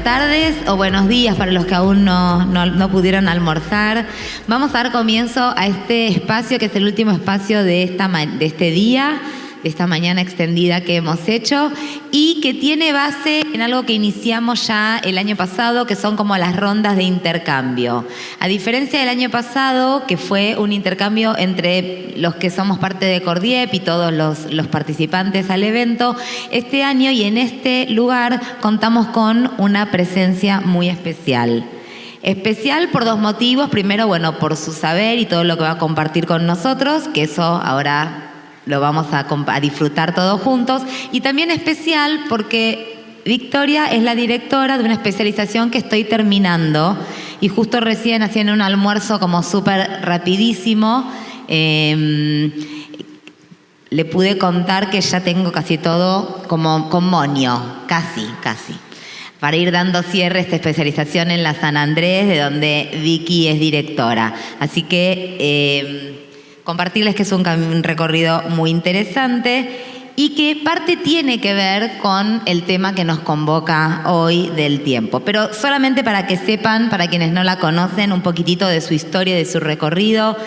buenas tardes o buenos días para los que aún no pudieron almorzar. Vamos a dar comienzo a este espacio que es el último espacio de este día, de esta mañana extendida que hemos hecho y que tiene base en algo que iniciamos ya el año pasado, que son como las rondas de intercambio. A diferencia del año pasado, que fue un intercambio entre los que somos parte de Cordiep y todos los participantes al evento, este año y en este lugar contamos con una presencia muy especial. Especial por dos motivos. Primero, bueno, por su saber y todo lo que va a compartir con nosotros, que eso ahora lo vamos a disfrutar todos juntos. Y también especial porque Victoria es la directora de una especialización que estoy terminando. Y justo recién haciendo un almuerzo como súper rapidísimo, le pude contar que ya tengo casi todo como con moño, casi. Para ir dando cierre a esta especialización en la San Andrés, de donde Vicky es directora. Así que compartirles que es un recorrido muy interesante y que parte tiene que ver con el tema que nos convoca hoy del tiempo. Pero solamente para que sepan, para quienes no la conocen, un poquitito de su historia, de su recorrido.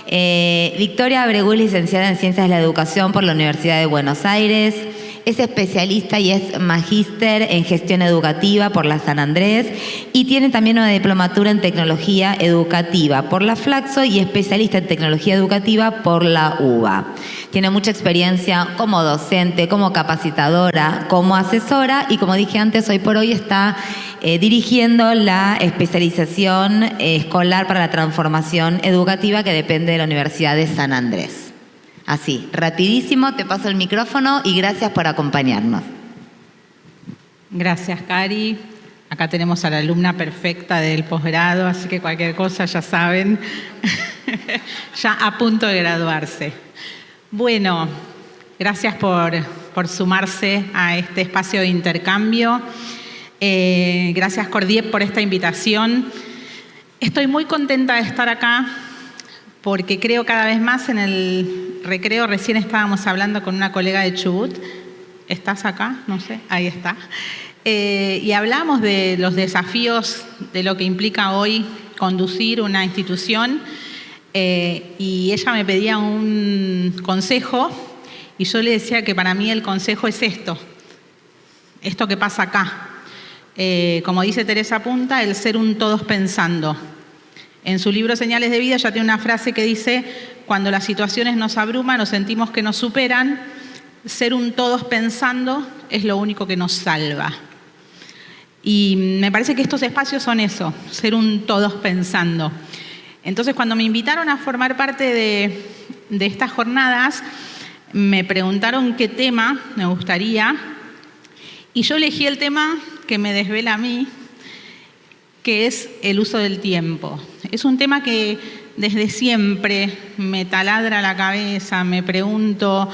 Victoria Abregú es licenciada en Ciencias de la Educación por la Universidad de Buenos Aires. Es especialista y es magíster en gestión educativa por la San Andrés y tiene también una diplomatura en tecnología educativa por la Flaxo y especialista en tecnología educativa por la UBA. Tiene mucha experiencia como docente, como capacitadora, como asesora y como dije antes, hoy por hoy está dirigiendo la especialización escolar para la transformación educativa que depende de la Universidad de San Andrés. Así, rapidísimo, te paso el micrófono y gracias por acompañarnos. Gracias, Cari. Acá tenemos a la alumna perfecta del posgrado, así que cualquier cosa ya saben, ya a punto de graduarse. Bueno, gracias por sumarse a este espacio de intercambio. Gracias, Cordiep, por esta invitación. Estoy muy contenta de estar acá porque creo cada vez más en el recreo. Recién estábamos hablando con una colega de Chubut. ¿Estás acá? No sé, ahí está. Y hablamos de los desafíos de lo que implica hoy conducir una institución. Y ella me pedía un consejo y yo le decía que para mí el consejo es esto que pasa acá. Como dice Teresa Punta, el ser un todos pensando. En su libro Señales de Vida ya tiene una frase que dice: cuando las situaciones nos abruman o sentimos que nos superan, ser un todos pensando es lo único que nos salva. Y me parece que estos espacios son eso, ser un todos pensando. Entonces, cuando me invitaron a formar parte de estas jornadas, me preguntaron qué tema me gustaría y yo elegí el tema que me desvela a mí, que es el uso del tiempo. Es un tema que desde siempre me taladra la cabeza, me pregunto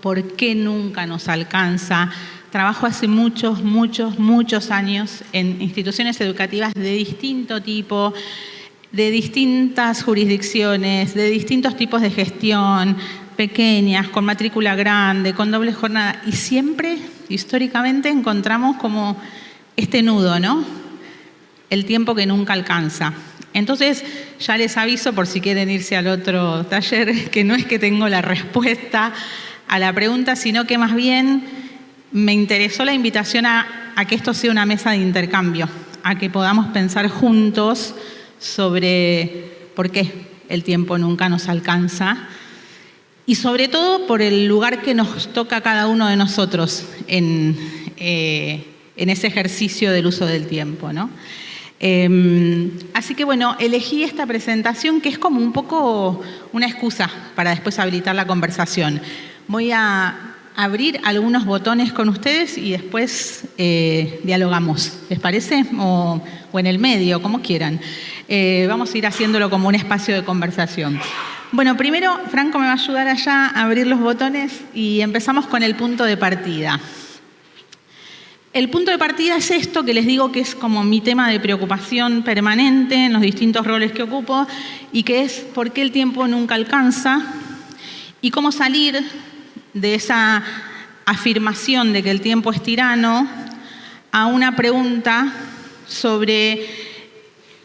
por qué nunca nos alcanza. Trabajo hace muchos años en instituciones educativas de distinto tipo, de distintas jurisdicciones, de distintos tipos de gestión, pequeñas, con matrícula grande, con doble jornada, y siempre, históricamente, encontramos como este nudo, ¿no? El tiempo que nunca alcanza. Entonces, ya les aviso por si quieren irse al otro taller, que no es que tengo la respuesta a la pregunta, sino que más bien me interesó la invitación a que esto sea una mesa de intercambio, a que podamos pensar juntos sobre por qué el tiempo nunca nos alcanza y sobre todo por el lugar que nos toca a cada uno de nosotros en ese ejercicio del uso del tiempo, ¿no? Así que bueno, elegí esta presentación que es como un poco una excusa para después habilitar la conversación. Voy a abrir algunos botones con ustedes y después dialogamos, ¿les parece? O en el medio, como quieran. Vamos a ir haciéndolo como un espacio de conversación. Bueno, primero Franco me va a ayudar allá a abrir los botones y empezamos con el punto de partida. El punto de partida es esto que les digo que es como mi tema de preocupación permanente en los distintos roles que ocupo y que es por qué el tiempo nunca alcanza y cómo salir de esa afirmación de que el tiempo es tirano a una pregunta sobre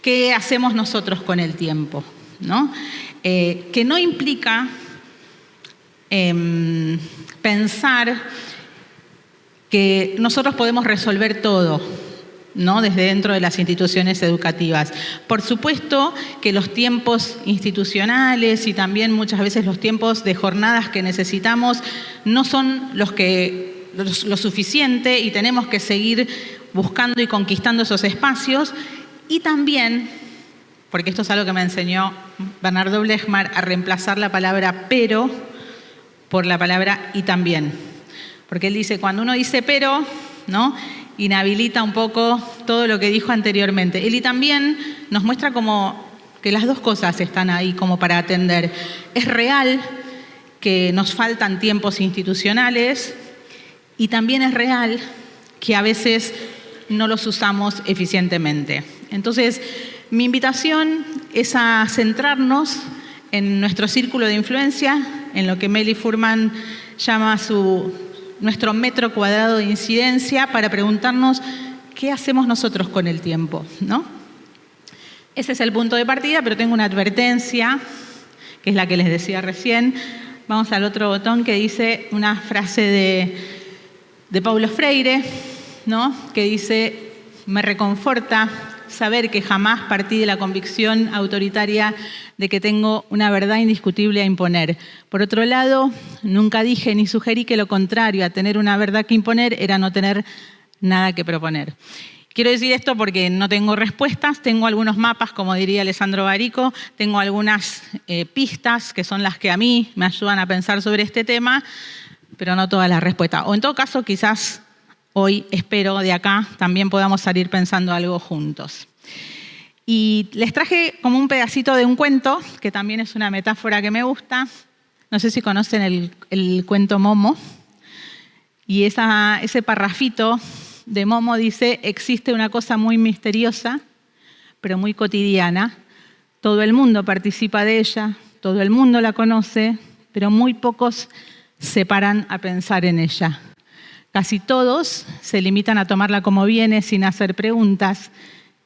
qué hacemos nosotros con el tiempo, ¿no? Que no implica pensar que nosotros podemos resolver todo, ¿no? Desde dentro de las instituciones educativas. Por supuesto que los tiempos institucionales y también muchas veces los tiempos de jornadas que necesitamos no son lo suficiente y tenemos que seguir buscando y conquistando esos espacios. Y también, porque esto es algo que me enseñó Bernardo Blechmar, a reemplazar la palabra pero por la palabra y también. Porque él dice, cuando uno dice pero, ¿no?, inhabilita un poco todo lo que dijo anteriormente. Él y también nos muestra como que las dos cosas están ahí como para atender. Es real que nos faltan tiempos institucionales y también es real que a veces no los usamos eficientemente. Entonces, mi invitación es a centrarnos en nuestro círculo de influencia, en lo que Meli Furman llama nuestro metro cuadrado de incidencia, para preguntarnos qué hacemos nosotros con el tiempo, ¿no? Ese es el punto de partida, pero tengo una advertencia, que es la que les decía recién. Vamos al otro botón, que dice una frase de Paulo Freire, ¿no?, que dice: me reconforta saber que jamás partí de la convicción autoritaria de que tengo una verdad indiscutible a imponer. Por otro lado, nunca dije ni sugerí que lo contrario a tener una verdad que imponer era no tener nada que proponer. Quiero decir esto porque no tengo respuestas, tengo algunos mapas, como diría Alessandro Barico, tengo algunas pistas que son las que a mí me ayudan a pensar sobre este tema, pero no todas las respuestas. O en todo caso, quizás hoy, espero, de acá también podamos salir pensando algo juntos. Y les traje como un pedacito de un cuento, que también es una metáfora que me gusta. No sé si conocen el cuento Momo. Y ese parrafito de Momo dice: existe una cosa muy misteriosa, pero muy cotidiana. Todo el mundo participa de ella, todo el mundo la conoce, pero muy pocos se paran a pensar en ella. Casi todos se limitan a tomarla como viene sin hacer preguntas.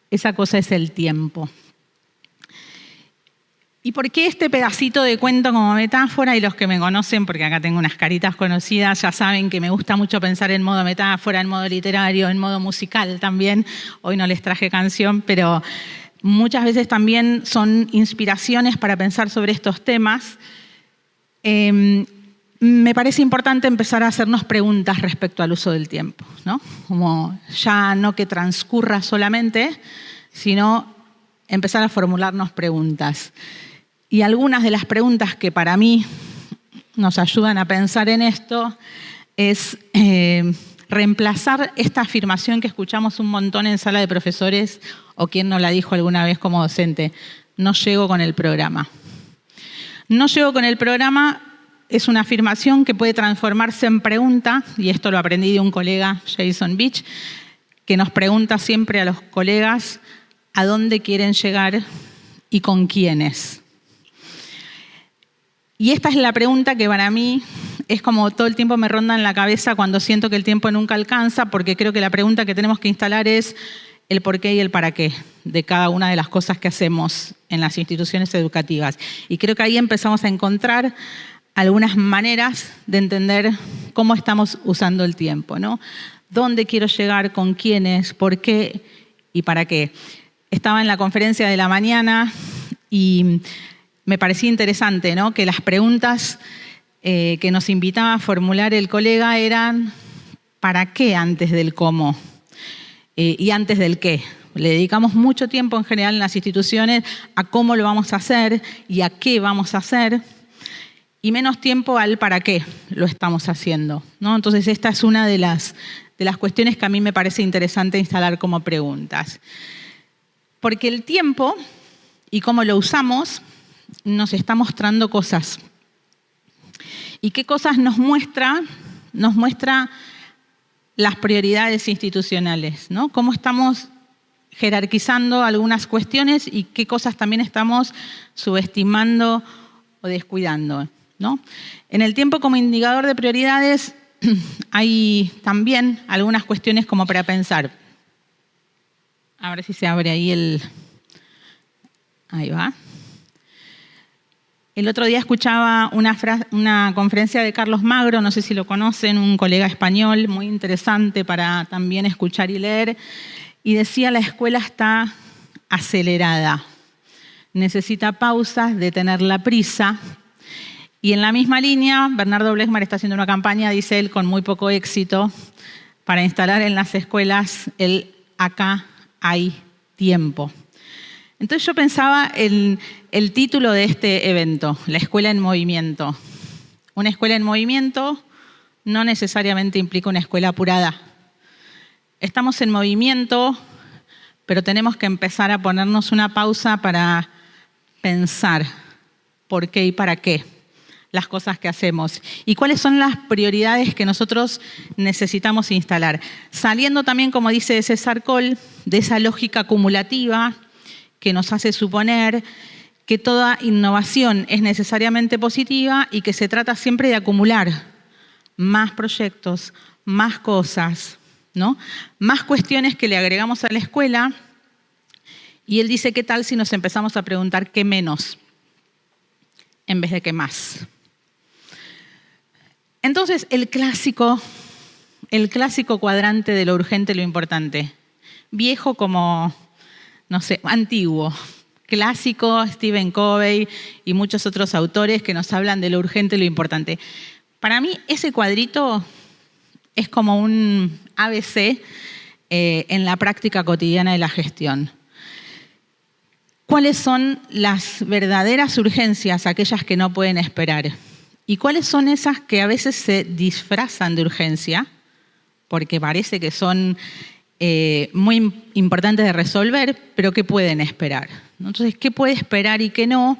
Esa cosa es el tiempo. ¿Y por qué este pedacito de cuento como metáfora? Y los que me conocen, porque acá tengo unas caritas conocidas, ya saben que me gusta mucho pensar en modo metáfora, en modo literario, en modo musical también. Hoy no les traje canción, pero muchas veces también son inspiraciones para pensar sobre estos temas. Me parece importante empezar a hacernos preguntas respecto al uso del tiempo, ¿no? Como ya no que transcurra solamente, sino empezar a formularnos preguntas. Y algunas de las preguntas que para mí nos ayudan a pensar en esto es reemplazar esta afirmación que escuchamos un montón en sala de profesores, o quien nos la dijo alguna vez como docente: no llego con el programa. No llego con el programa es una afirmación que puede transformarse en pregunta, y esto lo aprendí de un colega, Jason Beach, que nos pregunta siempre a los colegas a dónde quieren llegar y con quiénes. Y esta es la pregunta que para mí es como todo el tiempo me ronda en la cabeza cuando siento que el tiempo nunca alcanza, porque creo que la pregunta que tenemos que instalar es el por qué y el para qué de cada una de las cosas que hacemos en las instituciones educativas. Y creo que ahí empezamos a encontrar algunas maneras de entender cómo estamos usando el tiempo, ¿no? ¿Dónde quiero llegar? ¿Con quiénes? ¿Por qué? ¿Y para qué? Estaba en la conferencia de la mañana y me parecía interesante, ¿no?, que las preguntas que nos invitaba a formular el colega eran ¿para qué antes del cómo? Y antes del qué. Le dedicamos mucho tiempo en general en las instituciones a cómo lo vamos a hacer y a qué vamos a hacer, y menos tiempo al para qué lo estamos haciendo, ¿no? Entonces, esta es una de las cuestiones que a mí me parece interesante instalar como preguntas. Porque el tiempo y cómo lo usamos nos está mostrando cosas. ¿Y qué cosas nos muestra? Nos muestra las prioridades institucionales, ¿no? Cómo estamos jerarquizando algunas cuestiones y qué cosas también estamos subestimando o descuidando, ¿no? En el tiempo como indicador de prioridades hay también algunas cuestiones como para pensar. A ver si se abre ahí el... Ahí va. El otro día escuchaba una conferencia de Carlos Magro, no sé si lo conocen, un colega español, muy interesante para también escuchar y leer, y decía: la escuela está acelerada, necesita pausas, detener la prisa. Y en la misma línea, Bernardo Blechmar está haciendo una campaña, dice él, con muy poco éxito, para instalar en las escuelas el acá hay tiempo. Entonces yo pensaba en el título de este evento, La Escuela en Movimiento. Una escuela en movimiento no necesariamente implica una escuela apurada. Estamos en movimiento, pero tenemos que empezar a ponernos una pausa para pensar por qué y para qué las cosas que hacemos y cuáles son las prioridades que nosotros necesitamos instalar. Saliendo también, como dice César Coll, de esa lógica acumulativa que nos hace suponer que toda innovación es necesariamente positiva y que se trata siempre de acumular más proyectos, más cosas, ¿no? Más cuestiones que le agregamos a la escuela. Y él dice: ¿qué tal si nos empezamos a preguntar qué menos en vez de qué más? Entonces, el clásico cuadrante de lo urgente y lo importante. Viejo como, no sé, antiguo. Clásico, Stephen Covey y muchos otros autores que nos hablan de lo urgente y lo importante. Para mí, ese cuadrito es como un ABC en la práctica cotidiana de la gestión. ¿Cuáles son las verdaderas urgencias, aquellas que no pueden esperar? ¿Y cuáles son esas que a veces se disfrazan de urgencia, porque parece que son muy importantes de resolver, pero que pueden esperar? Entonces, ¿qué puede esperar y qué no?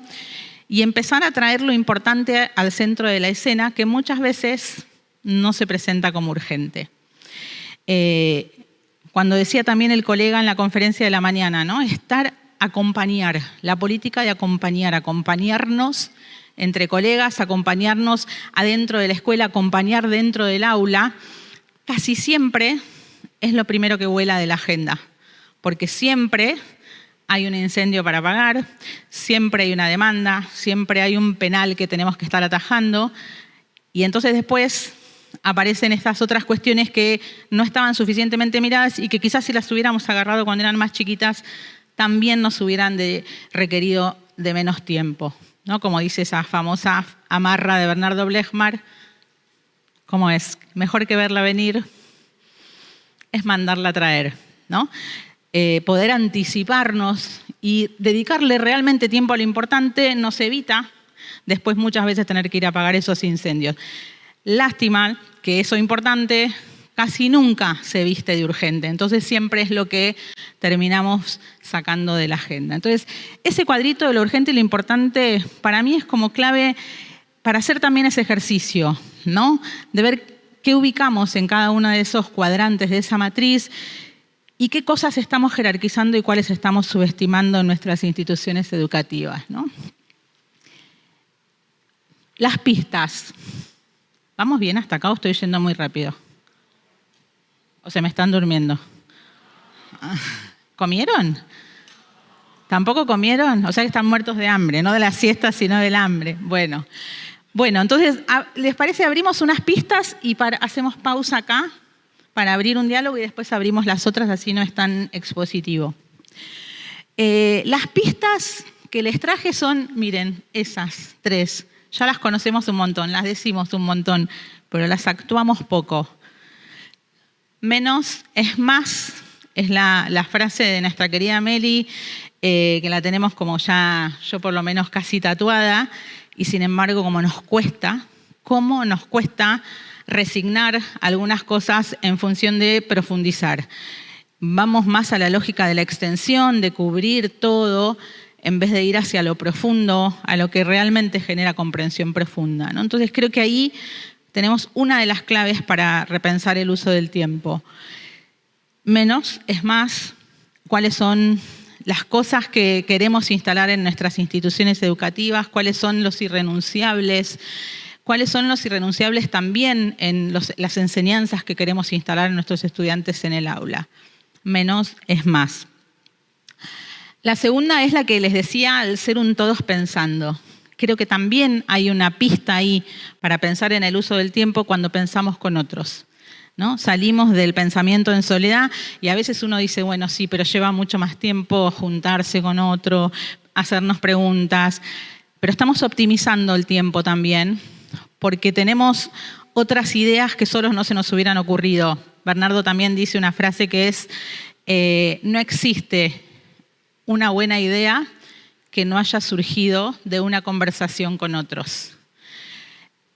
Y empezar a traer lo importante al centro de la escena, que muchas veces no se presenta como urgente. Cuando decía también el colega en la conferencia de la mañana, ¿no? Acompañar, la política de acompañarnos entre colegas, acompañarnos adentro de la escuela, acompañar dentro del aula, casi siempre es lo primero que vuela de la agenda, porque siempre hay un incendio para apagar, siempre hay una demanda, siempre hay un penal que tenemos que estar atajando, y entonces después aparecen estas otras cuestiones que no estaban suficientemente miradas y que quizás si las hubiéramos agarrado cuando eran más chiquitas, también nos hubieran requerido de menos tiempo, ¿no? Como dice esa famosa amarra de Bernardo Blechmar, ¿cómo es? Mejor que verla venir es mandarla a traer, ¿no? Poder anticiparnos y dedicarle realmente tiempo a lo importante nos evita después muchas veces tener que ir a apagar esos incendios. Lástima que eso importante casi nunca se viste de urgente, entonces siempre es lo que terminamos sacando de la agenda. Entonces, ese cuadrito de lo urgente y lo importante para mí es como clave para hacer también ese ejercicio, ¿no? De ver qué ubicamos en cada uno de esos cuadrantes de esa matriz y qué cosas estamos jerarquizando y cuáles estamos subestimando en nuestras instituciones educativas, ¿no? Las pistas. ¿Vamos bien hasta acá o estoy yendo muy rápido? ¿O se me están durmiendo? ¿Comieron? ¿Tampoco comieron? O sea que están muertos de hambre, no de la siesta, sino del hambre. Bueno, entonces, ¿les parece? Abrimos unas pistas y hacemos pausa acá para abrir un diálogo y después abrimos las otras, así no es tan expositivo. Las pistas que les traje son, miren, esas tres. Ya las conocemos un montón, las decimos un montón, pero las actuamos poco. Menos es más, es la frase de nuestra querida Meli, que la tenemos como ya, yo por lo menos casi tatuada, y sin embargo, cómo nos cuesta resignar algunas cosas en función de profundizar. Vamos más a la lógica de la extensión, de cubrir todo, en vez de ir hacia lo profundo, a lo que realmente genera comprensión profunda, ¿no? Entonces creo que ahí tenemos una de las claves para repensar el uso del tiempo. Menos es más, cuáles son las cosas que queremos instalar en nuestras instituciones educativas, cuáles son los irrenunciables, cuáles son los irrenunciables también en las enseñanzas que queremos instalar en nuestros estudiantes en el aula. Menos es más. La segunda es la que les decía, al ser un todos pensando. Creo que también hay una pista ahí para pensar en el uso del tiempo cuando pensamos con otros, ¿no? Salimos del pensamiento en soledad y a veces uno dice, bueno, sí, pero lleva mucho más tiempo juntarse con otro, hacernos preguntas, pero estamos optimizando el tiempo también porque tenemos otras ideas que solos no se nos hubieran ocurrido. Bernardo también dice una frase que es, no existe una buena idea que no haya surgido de una conversación con otros.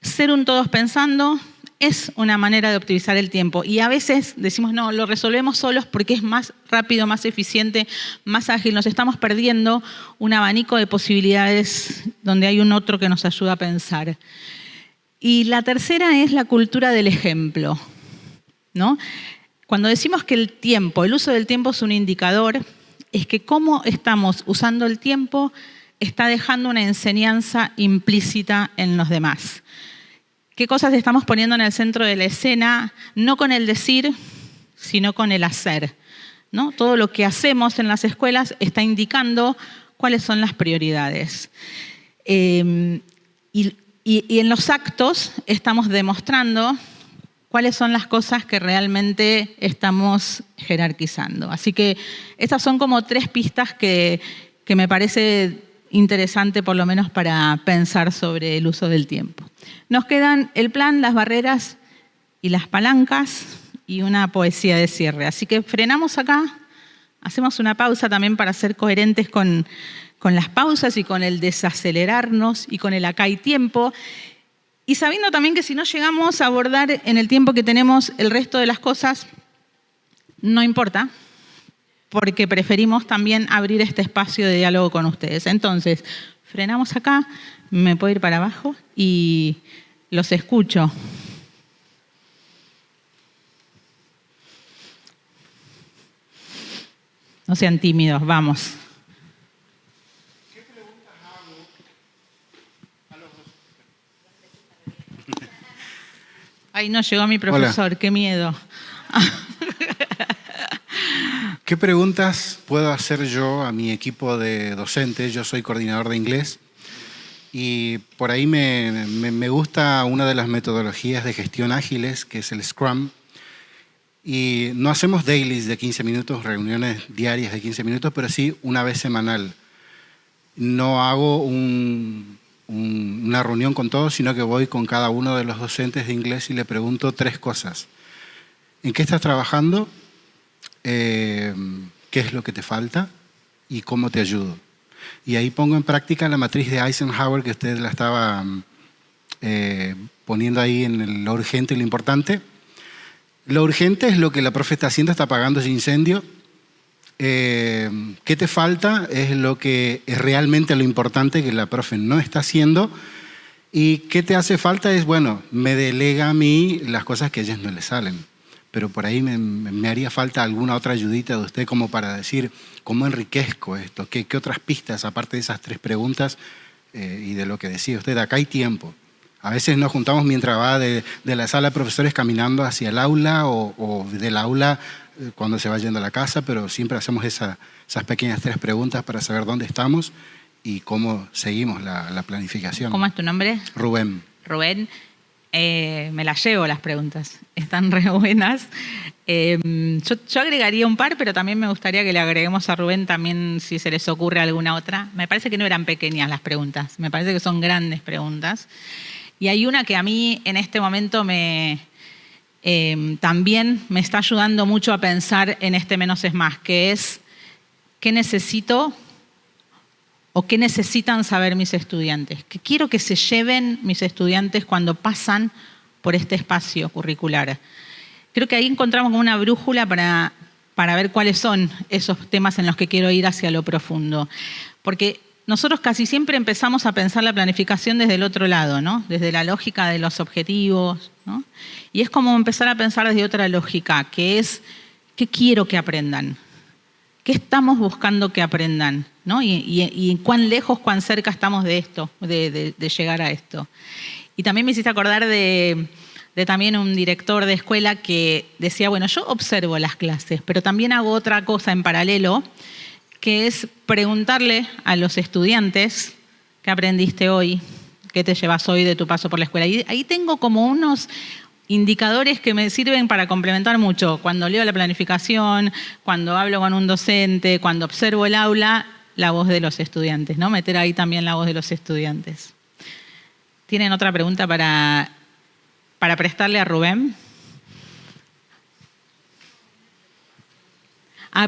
Ser un todos pensando es una manera de optimizar el tiempo y a veces decimos, no, lo resolvemos solos porque es más rápido, más eficiente, más ágil. Nos estamos perdiendo un abanico de posibilidades donde hay un otro que nos ayuda a pensar. Y la tercera es la cultura del ejemplo, ¿no? Cuando decimos que el uso del tiempo es un indicador, es que cómo estamos usando el tiempo está dejando una enseñanza implícita en los demás. ¿Qué cosas estamos poniendo en el centro de la escena? No con el decir, sino con el hacer, ¿no? Todo lo que hacemos en las escuelas está indicando cuáles son las prioridades. Y en los actos estamos demostrando cuáles son las cosas que realmente estamos jerarquizando. Así que estas son como 3 pistas que me parece interesante por lo menos para pensar sobre el uso del tiempo. Nos quedan el plan, las barreras y las palancas y una poesía de cierre. Así que frenamos acá, hacemos una pausa también para ser coherentes con las pausas y con el desacelerarnos y con el acá y tiempo. Y sabiendo también que si no llegamos a abordar en el tiempo que tenemos el resto de las cosas, no importa, porque preferimos también abrir este espacio de diálogo con ustedes. Entonces, frenamos acá, me puedo ir para abajo y los escucho. No sean tímidos, vamos. Ay, no llegó mi profesor. Hola. Qué miedo. ¿Qué preguntas puedo hacer yo a mi equipo de docentes? Yo soy coordinador de inglés y por ahí me gusta una de las metodologías de gestión ágiles, que es el Scrum. Y no hacemos dailies de 15 minutos, reuniones diarias de 15 minutos, pero sí una vez semanal. No hago una reunión con todos, sino que voy con cada uno de los docentes de inglés y le pregunto 3 cosas. ¿En qué estás trabajando? ¿Qué es lo que te falta? ¿Y cómo te ayudo? Y ahí pongo en práctica la matriz de Eisenhower que usted la estaba poniendo ahí en lo urgente y lo importante. Lo urgente es lo que la profe está haciendo, está apagando ese incendio. ¿Qué te falta? Es lo que es realmente lo importante que la profe no está haciendo. ¿Y qué te hace falta? Es, bueno, me delega a mí las cosas que a ellas no le salen. Pero por ahí me haría falta alguna otra ayudita de usted como para decir cómo enriquezco esto, qué otras pistas, aparte de esas 3 preguntas y de lo que decía usted. Acá hay tiempo. A veces nos juntamos mientras va de la sala de profesores caminando hacia el aula o del aula cuando se va yendo a la casa, pero siempre hacemos esas pequeñas 3 preguntas para saber dónde estamos y cómo seguimos la planificación. ¿Cómo es tu nombre? Rubén. Rubén, me las llevo las preguntas, están re buenas. Yo agregaría un par, pero también me gustaría que le agreguemos a Rubén también si se les ocurre alguna otra. Me parece que no eran pequeñas las preguntas, me parece que son grandes preguntas. Y hay una que a mí en este momento también me está ayudando mucho a pensar en este menos es más, que es ¿qué necesito o qué necesitan saber mis estudiantes? ¿Qué quiero que se lleven mis estudiantes cuando pasan por este espacio curricular? Creo que ahí encontramos como una brújula para ver cuáles son esos temas en los que quiero ir hacia lo profundo. Porque nosotros casi siempre empezamos a pensar la planificación desde el otro lado, ¿no? Desde la lógica de los objetivos, ¿no? Y es como empezar a pensar desde otra lógica, que es ¿qué quiero que aprendan? ¿Qué estamos buscando que aprendan? ¿No? Y cuán lejos, cuán cerca estamos de esto, de llegar a esto. Y también me hiciste acordar de también un director de escuela que decía, bueno, yo observo las clases, pero también hago otra cosa en paralelo, que es preguntarle a los estudiantes qué aprendiste hoy, qué te llevas hoy de tu paso por la escuela. Y ahí tengo como unos indicadores que me sirven para complementar mucho. Cuando leo la planificación, cuando hablo con un docente, cuando observo el aula, la voz de los estudiantes, ¿no? Meter ahí también la voz de los estudiantes. ¿Tienen otra pregunta para prestarle a Rubén?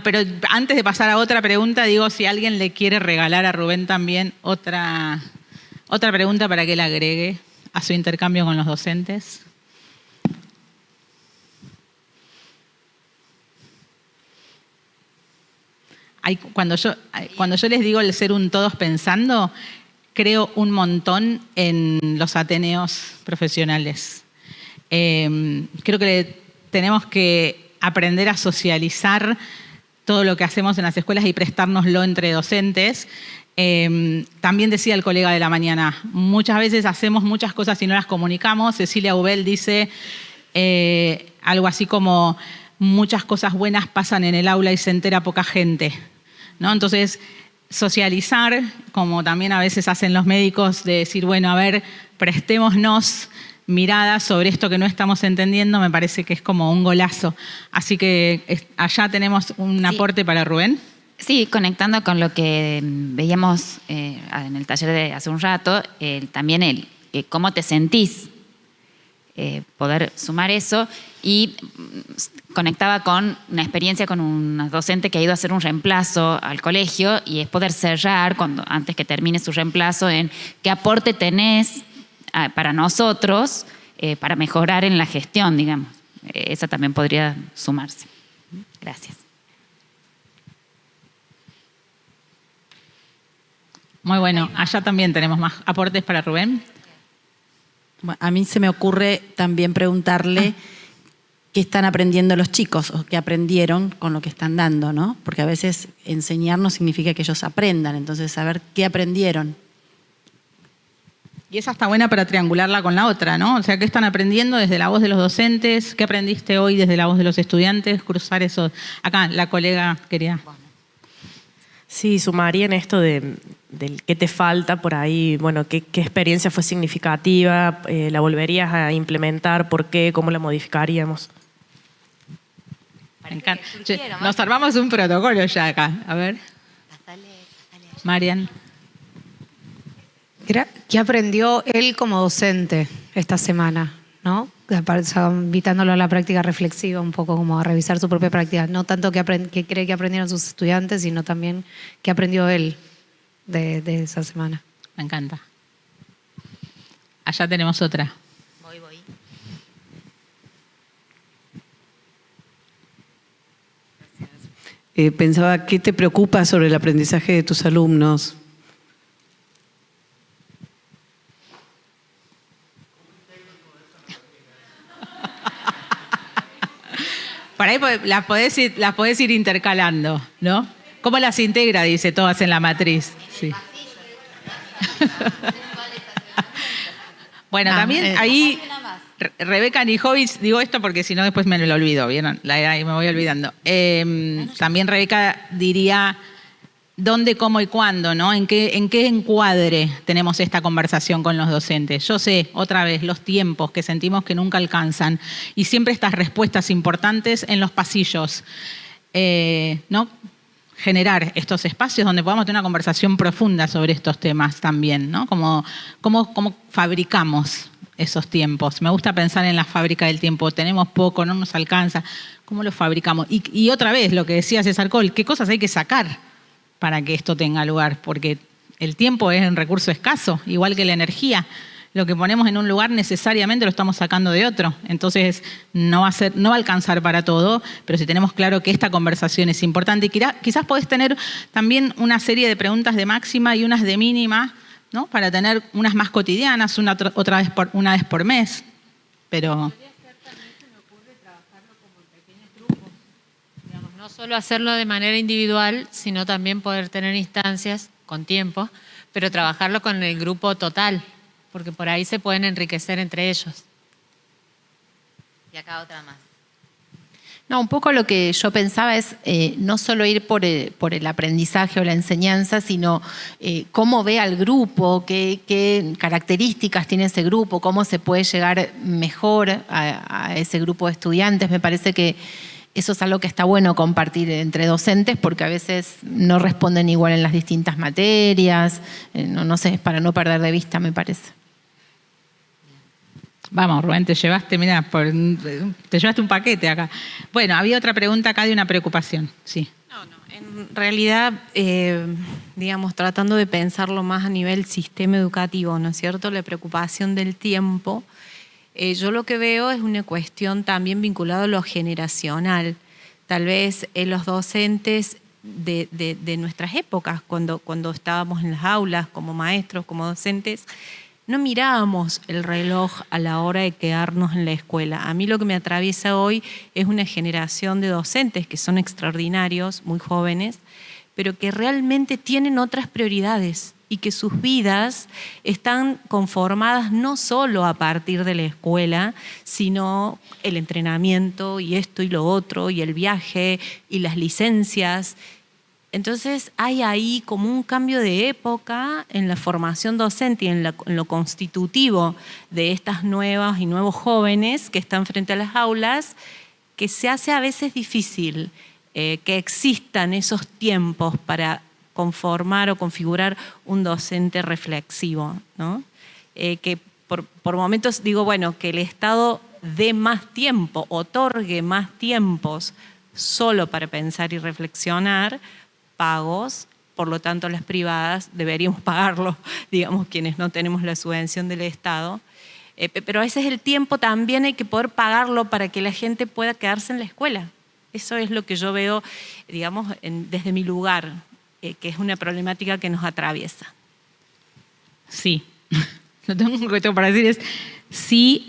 Pero antes de pasar a otra pregunta, digo si alguien le quiere regalar a Rubén también otra pregunta para que él agregue a su intercambio con los docentes. Cuando yo les digo el ser un todos pensando, creo un montón en los ateneos profesionales. Creo que tenemos que aprender a socializar todo lo que hacemos en las escuelas y prestárnoslo entre docentes. También decía el colega de la mañana, muchas veces hacemos muchas cosas y no las comunicamos. Cecilia Ubel dice algo así como, muchas cosas buenas pasan en el aula y se entera poca gente, ¿no? Entonces, socializar, como también a veces hacen los médicos, de decir, bueno, a ver, prestémonos miradas sobre esto que no estamos entendiendo, me parece que es como un golazo. Así que allá tenemos un aporte para Rubén. Sí, conectando con lo que veíamos en el taller de hace un rato, también cómo te sentís, poder sumar eso, y conectaba con una experiencia con una docente que ha ido a hacer un reemplazo al colegio, y es poder cerrar antes que termine su reemplazo en qué aporte tenés para nosotros, para mejorar en la gestión, digamos. Esa también podría sumarse. Gracias. Muy bueno. Allá también tenemos más aportes para Rubén. Bueno, a mí se me ocurre también preguntarle qué están aprendiendo los chicos o qué aprendieron con lo que están dando, ¿no? Porque a veces enseñar no significa que ellos aprendan, entonces saber qué aprendieron. Y esa está buena para triangularla con la otra, ¿no? O sea, ¿qué están aprendiendo desde la voz de los docentes? ¿Qué aprendiste hoy desde la voz de los estudiantes? Cruzar eso. Acá, la colega quería. Sí, sumaría en esto del qué te falta por ahí, bueno, qué experiencia fue significativa, la volverías a implementar, por qué, cómo la modificaríamos. Me encanta. Nos armamos un protocolo ya acá. A ver. Marian. ¿Qué aprendió él como docente esta semana? ¿No? Invitándolo a la práctica reflexiva, un poco como a revisar su propia práctica. No tanto qué cree que aprendieron sus estudiantes, sino también qué aprendió él de esa semana. Me encanta. Allá tenemos otra. Voy. Pensaba, ¿qué te preocupa sobre el aprendizaje de tus alumnos? Para ahí las podés ir intercalando, ¿no? ¿Cómo las integra? Dice, todas en la matriz. Sí. Bueno, también ahí Rebeca Nijovic, digo esto porque si no después me lo olvido, ¿vieron? Ahí me voy olvidando. También Rebeca diría dónde, cómo y cuándo, ¿no? ¿En qué encuadre tenemos esta conversación con los docentes? Yo sé, otra vez, los tiempos que sentimos que nunca alcanzan y siempre estas respuestas importantes en los pasillos, ¿no? Generar estos espacios donde podamos tener una conversación profunda sobre estos temas también, ¿no? Cómo fabricamos esos tiempos. Me gusta pensar en la fábrica del tiempo. Tenemos poco, no nos alcanza. ¿Cómo lo fabricamos? Y otra vez, lo que decía César Col, ¿qué cosas hay que sacar para que esto tenga lugar? Porque el tiempo es un recurso escaso, igual que la energía. Lo que ponemos en un lugar necesariamente lo estamos sacando de otro. Entonces no va a alcanzar para todo, pero si tenemos claro que esta conversación es importante, y quizás podés tener también una serie de preguntas de máxima y unas de mínima, ¿no? Para tener unas más cotidianas, una vez por mes. Pero no solo hacerlo de manera individual, sino también poder tener instancias con tiempo, pero trabajarlo con el grupo total, porque por ahí se pueden enriquecer entre ellos. Y acá otra más. No, un poco lo que yo pensaba es no solo ir por el aprendizaje o la enseñanza, sino cómo ve al grupo, qué características tiene ese grupo, cómo se puede llegar mejor a ese grupo de estudiantes. Me parece que eso es algo que está bueno compartir entre docentes porque a veces no responden igual en las distintas materias. No sé, para no perder de vista, me parece. Vamos, Rubén, te llevaste un paquete acá. Bueno, había otra pregunta acá de una preocupación. Sí. En realidad, digamos, tratando de pensarlo más a nivel sistema educativo, ¿no es cierto? La preocupación del tiempo. Yo lo que veo es una cuestión también vinculada a lo generacional. Tal vez los docentes de nuestras épocas, cuando estábamos en las aulas como maestros, como docentes, no mirábamos el reloj a la hora de quedarnos en la escuela. A mí lo que me atraviesa hoy es una generación de docentes que son extraordinarios, muy jóvenes, pero que realmente tienen otras prioridades y que sus vidas están conformadas no solo a partir de la escuela, sino el entrenamiento y esto y lo otro, y el viaje y las licencias. Entonces hay ahí como un cambio de época en la formación docente y en lo constitutivo de estas nuevas y nuevos jóvenes que están frente a las aulas, que se hace a veces difícil que existan esos tiempos para conformar o configurar un docente reflexivo, ¿no? Que por momentos digo, bueno, que el Estado dé más tiempo, otorgue más tiempos solo para pensar y reflexionar, pagos, por lo tanto las privadas deberíamos pagarlo, digamos, quienes no tenemos la subvención del Estado. Pero a veces el tiempo también hay que poder pagarlo para que la gente pueda quedarse en la escuela. Eso es lo que yo veo, digamos, desde mi lugar, que es una problemática que nos atraviesa. Sí, lo tengo que tengo para decir es sí,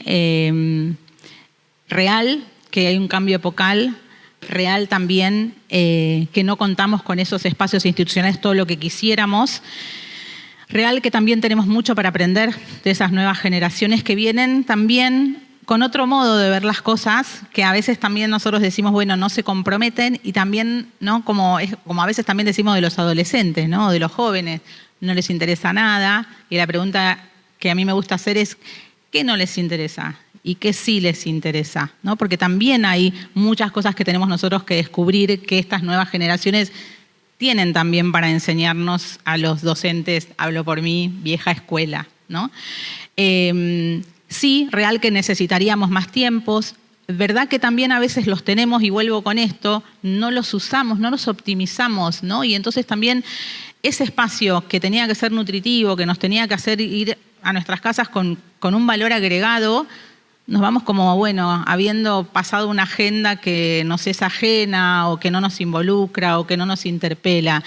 real, que hay un cambio epocal, real también que no contamos con esos espacios institucionales todo lo que quisiéramos, real que también tenemos mucho para aprender de esas nuevas generaciones que vienen también con otro modo de ver las cosas, que a veces también nosotros decimos, bueno, no se comprometen, y también, ¿no? Como a veces también decimos de los adolescentes, ¿no? De los jóvenes, no les interesa nada, y la pregunta que a mí me gusta hacer es, ¿qué no les interesa? Y qué sí les interesa, ¿no? Porque también hay muchas cosas que tenemos nosotros que descubrir que estas nuevas generaciones tienen también para enseñarnos a los docentes, hablo por mí, vieja escuela, ¿no? Sí, real que necesitaríamos más tiempos, verdad que también a veces los tenemos, y vuelvo con esto, no los usamos, no los optimizamos, ¿no? Y entonces también ese espacio que tenía que ser nutritivo, que nos tenía que hacer ir a nuestras casas con un valor agregado, nos vamos como, bueno, habiendo pasado una agenda que nos es ajena o que no nos involucra o que no nos interpela.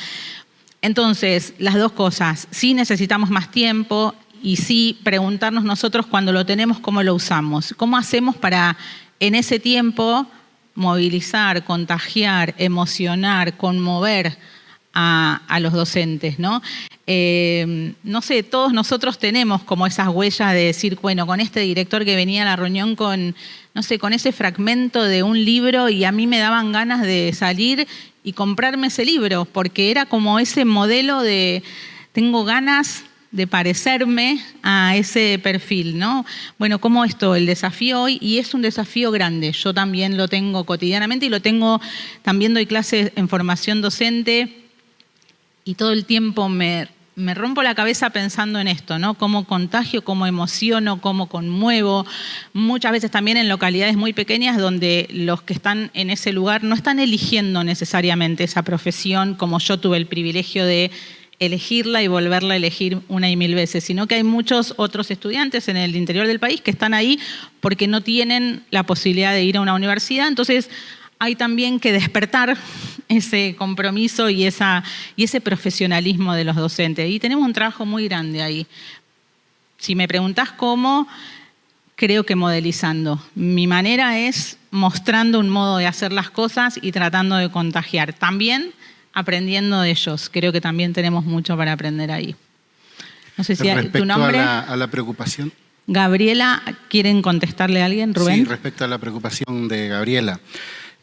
Entonces, las dos cosas, sí necesitamos más tiempo y sí preguntarnos nosotros cuando lo tenemos cómo lo usamos. ¿Cómo hacemos para en ese tiempo movilizar, contagiar, emocionar, conmover a los docentes, ¿no? No sé, todos nosotros tenemos como esas huellas de decir, bueno, con este director que venía a la reunión con, no sé, con ese fragmento de un libro y a mí me daban ganas de salir y comprarme ese libro, porque era como ese modelo de tengo ganas de parecerme a ese perfil, ¿no? Bueno, como esto, el desafío hoy, y es un desafío grande, yo también lo tengo cotidianamente y lo tengo, también doy clases en formación docente y todo el tiempo me rompo la cabeza pensando en esto, ¿no? Cómo contagio, cómo emociono, cómo conmuevo. Muchas veces también en localidades muy pequeñas donde los que están en ese lugar no están eligiendo necesariamente esa profesión como yo tuve el privilegio de elegirla y volverla a elegir una y mil veces, sino que hay muchos otros estudiantes en el interior del país que están ahí porque no tienen la posibilidad de ir a una universidad. Entonces hay también que despertar ese compromiso y ese profesionalismo de los docentes. Y tenemos un trabajo muy grande ahí. Si me preguntás cómo, creo que modelizando. Mi manera es mostrando un modo de hacer las cosas y tratando de contagiar. También aprendiendo de ellos. Creo que también tenemos mucho para aprender ahí. No sé si tu nombre. A la preocupación. Gabriela, ¿quieren contestarle a alguien, Rubén? Sí, respecto a la preocupación de Gabriela.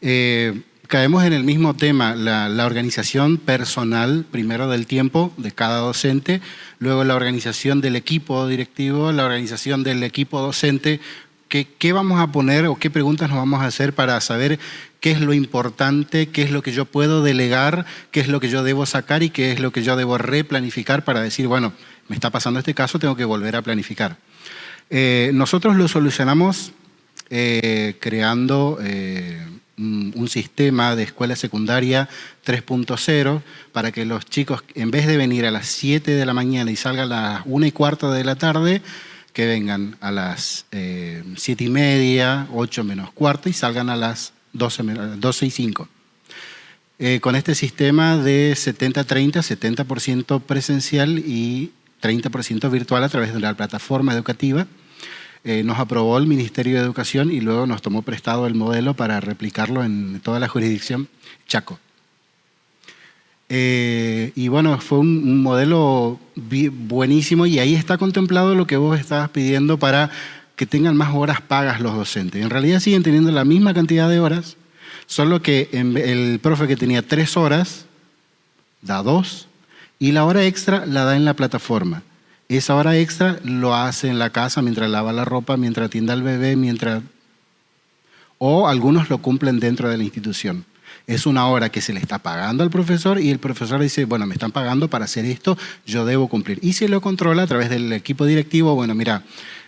Caemos en el mismo tema, la organización personal, primero del tiempo de cada docente, luego la organización del equipo directivo, la organización del equipo docente. ¿Qué vamos a poner o qué preguntas nos vamos a hacer para saber qué es lo importante, qué es lo que yo puedo delegar, qué es lo que yo debo sacar y qué es lo que yo debo replanificar para decir, bueno, me está pasando este caso, tengo que volver a planificar? Nosotros lo solucionamos creando un sistema de escuela secundaria 3.0 para que los chicos, en vez de venir a las 7 de la mañana y salgan a las 1:15 de la tarde, que vengan a las 7:30, 8 menos cuarto y salgan a las 12:05. Con este sistema de 70-30, 70% presencial y 30% virtual a través de la plataforma educativa, nos aprobó el Ministerio de Educación y luego nos tomó prestado el modelo para replicarlo en toda la jurisdicción Chaco. Y bueno, fue un modelo buenísimo y ahí está contemplado lo que vos estabas pidiendo para que tengan más horas pagas los docentes. En realidad siguen teniendo la misma cantidad de horas, solo que el profe que tenía 3 horas da 2 y la hora extra la da en la plataforma. Esa hora extra lo hace en la casa mientras lava la ropa, mientras atiende al bebé, o algunos lo cumplen dentro de la institución. Es una hora que se le está pagando al profesor y el profesor dice, bueno, me están pagando para hacer esto, yo debo cumplir. Y se lo controla a través del equipo directivo, bueno, mira,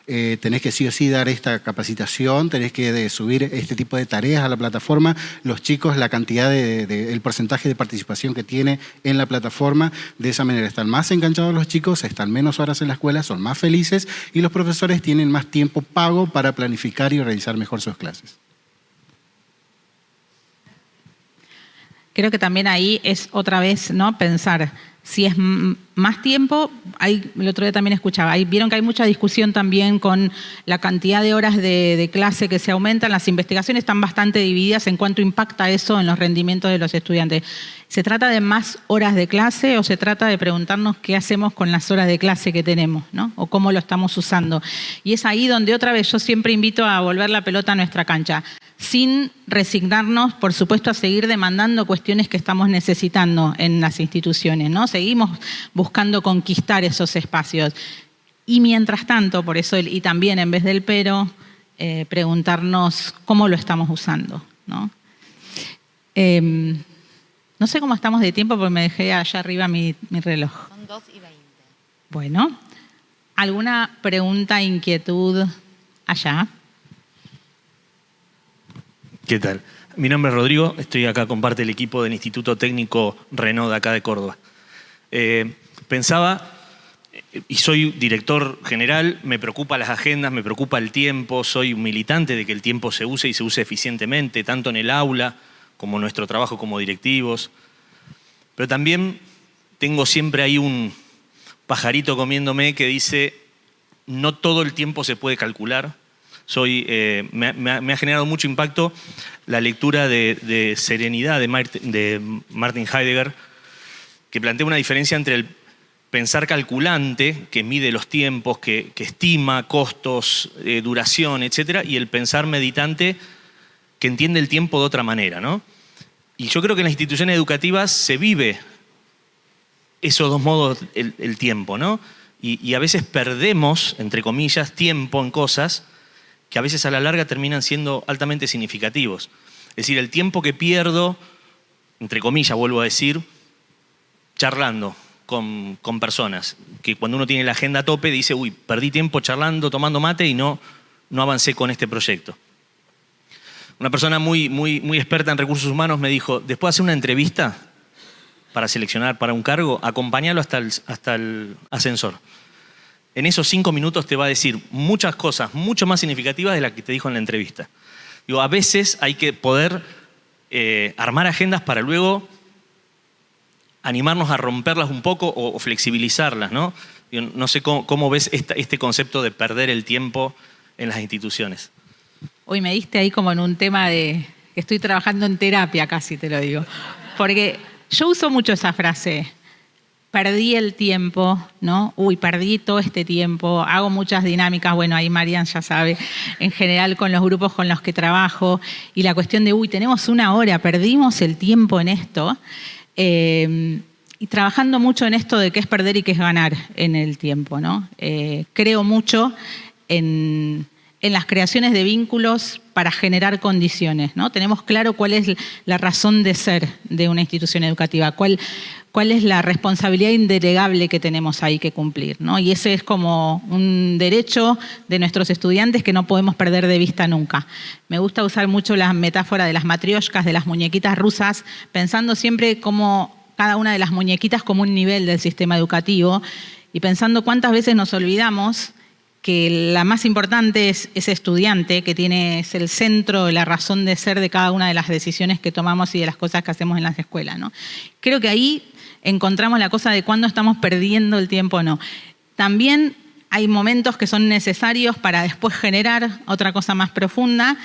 tenés que sí o sí dar esta capacitación, tenés que subir este tipo de tareas a la plataforma. Los chicos, la cantidad el porcentaje de participación que tiene en la plataforma, de esa manera están más enganchados los chicos, están menos horas en la escuela, son más felices y los profesores tienen más tiempo pago para planificar y realizar mejor sus clases. Creo que también ahí es otra vez, ¿no?, pensar si es más tiempo. El otro día también escuchaba, vieron que hay mucha discusión también con la cantidad de horas de clase que se aumentan. Las investigaciones están bastante divididas en cuánto impacta eso en los rendimientos de los estudiantes. ¿Se trata de más horas de clase o se trata de preguntarnos qué hacemos con las horas de clase que tenemos, ¿no?, o cómo lo estamos usando? Y es ahí donde otra vez yo siempre invito a volver la pelota a nuestra cancha, sin resignarnos, por supuesto, a seguir demandando cuestiones que estamos necesitando en las instituciones, ¿no? Seguimos buscando conquistar esos espacios. Y mientras tanto, por eso, y también en vez del pero, preguntarnos cómo lo estamos usando, ¿no? No sé cómo estamos de tiempo porque me dejé allá arriba mi reloj. Son 2:20. Bueno, ¿alguna pregunta, inquietud allá? ¿Qué tal? Mi nombre es Rodrigo, estoy acá con parte del equipo del Instituto Técnico Renault de acá de Córdoba. Pensaba, y soy director general, me preocupa las agendas, me preocupa el tiempo, soy un militante de que el tiempo se use y se use eficientemente, tanto en el aula como en nuestro trabajo como directivos. Pero también tengo siempre ahí un pajarito comiéndome que dice, no todo el tiempo se puede calcular. Me ha generado mucho impacto la lectura de Serenidad de Martin Heidegger, que plantea una diferencia entre el pensar calculante, que mide los tiempos, que estima costos, duración, etc., y el pensar meditante, que entiende el tiempo de otra manera, ¿no? Y yo creo que en las instituciones educativas se vive esos dos modos el tiempo, ¿no? Y a veces perdemos, entre comillas, tiempo en cosas que a veces a la larga terminan siendo altamente significativos. Es decir, el tiempo que pierdo, entre comillas, vuelvo a decir, charlando con personas, que cuando uno tiene la agenda a tope dice, uy, perdí tiempo charlando, tomando mate y no avancé con este proyecto. Una persona muy experta en recursos humanos me dijo, después de hacer una entrevista para seleccionar para un cargo, acompáñalo hasta el ascensor. En esos 5 minutos te va a decir muchas cosas mucho más significativas de las que te dijo en la entrevista. Digo, a veces hay que poder armar agendas para luego animarnos a romperlas un poco o flexibilizarlas, ¿no? Digo, no sé cómo ves este concepto de perder el tiempo en las instituciones. Hoy me diste ahí como en un tema de que estoy trabajando en terapia, casi te lo digo. Porque yo uso mucho esa frase. perdí el tiempo, ¿no? Perdí todo este tiempo, hago muchas dinámicas, bueno, ahí Marian ya sabe, en general con los grupos con los que trabajo, y la cuestión de, tenemos 1 hora, perdimos el tiempo en esto, y trabajando mucho en esto de qué es perder y qué es ganar en el tiempo, ¿no? Creo mucho en las creaciones de vínculos para generar condiciones, ¿no? Tenemos claro cuál es la razón de ser de una institución educativa, cuál es la responsabilidad indelegable que tenemos ahí que cumplir, ¿no? Y ese es como un derecho de nuestros estudiantes que no podemos perder de vista nunca. Me gusta usar mucho la metáfora de las matrioshkas, de las muñequitas rusas, pensando siempre como cada una de las muñequitas como un nivel del sistema educativo y pensando cuántas veces nos olvidamos que la más importante es ese estudiante que es el centro, la razón de ser de cada una de las decisiones que tomamos y de las cosas que hacemos en las escuelas, ¿no? Creo que ahí encontramos la cosa de cuándo estamos perdiendo el tiempo o no. También hay momentos que son necesarios para después generar otra cosa más profunda,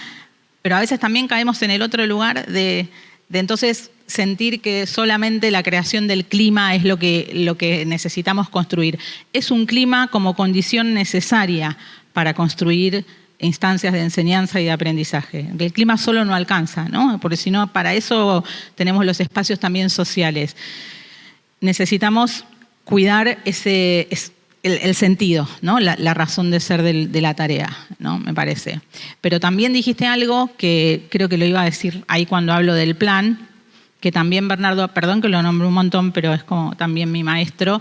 pero a veces también caemos en el otro lugar de entonces sentir que solamente la creación del clima es lo que necesitamos construir. Es un clima como condición necesaria para construir instancias de enseñanza y de aprendizaje. El clima solo no alcanza, ¿no? Porque si no, para eso tenemos los espacios también sociales. Necesitamos cuidar el sentido, ¿no? La razón de ser de la tarea, ¿no? Me parece. Pero también dijiste algo que creo que lo iba a decir ahí cuando hablo del plan, que también Bernardo, perdón que lo nombré un montón, pero es como también mi maestro,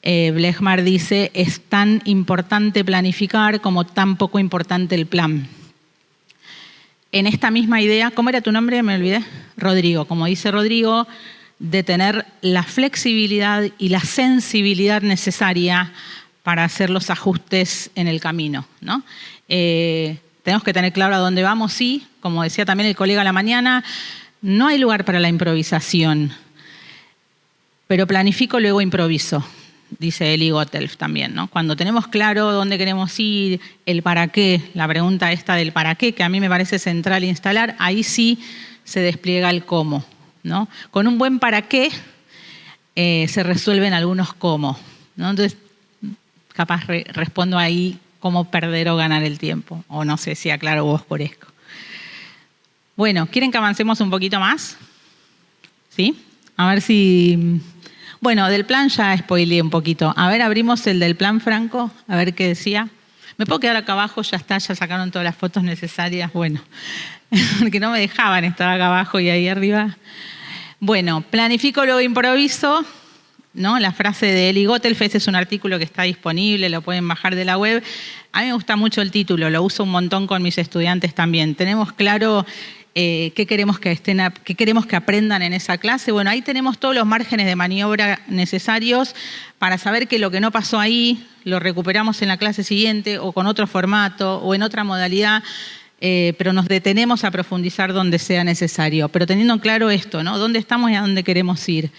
Blechmar dice, es tan importante planificar como tan poco importante el plan. En esta misma idea, ¿cómo era tu nombre? Me olvidé. Rodrigo. Como dice Rodrigo, de tener la flexibilidad y la sensibilidad necesaria para hacer los ajustes en el camino, ¿no? Tenemos que tener claro a dónde vamos, sí, como decía también el colega a la mañana, no hay lugar para la improvisación, pero planifico, luego improviso, dice Eli Gotthelf también, ¿no? Cuando tenemos claro dónde queremos ir, el para qué, la pregunta esta del para qué, que a mí me parece central instalar, ahí sí se despliega el cómo, ¿no? Con un buen para qué se resuelven algunos cómo, ¿no? Entonces, capaz respondo ahí cómo perder o ganar el tiempo, o no sé si aclaro o oscurezco. Bueno, ¿quieren que avancemos un poquito más? ¿Sí? A ver si... Bueno, del plan ya spoileé un poquito. A ver, abrimos el del plan Franco, a ver qué decía. ¿Me puedo quedar acá abajo? Ya está, ya sacaron todas las fotos necesarias. Bueno, porque no me dejaban estar acá abajo y ahí arriba. Bueno, planifico, luego improviso, ¿no? La frase de Eli Gotthelf, ese es un artículo que está disponible, lo pueden bajar de la web. A mí me gusta mucho el título, lo uso un montón con mis estudiantes también. Tenemos claro qué queremos que aprendan en esa clase. Bueno, ahí tenemos todos los márgenes de maniobra necesarios para saber que lo que no pasó ahí lo recuperamos en la clase siguiente o con otro formato o en otra modalidad, pero nos detenemos a profundizar donde sea necesario. Pero teniendo claro esto, ¿no? ¿Dónde estamos y a dónde queremos ir?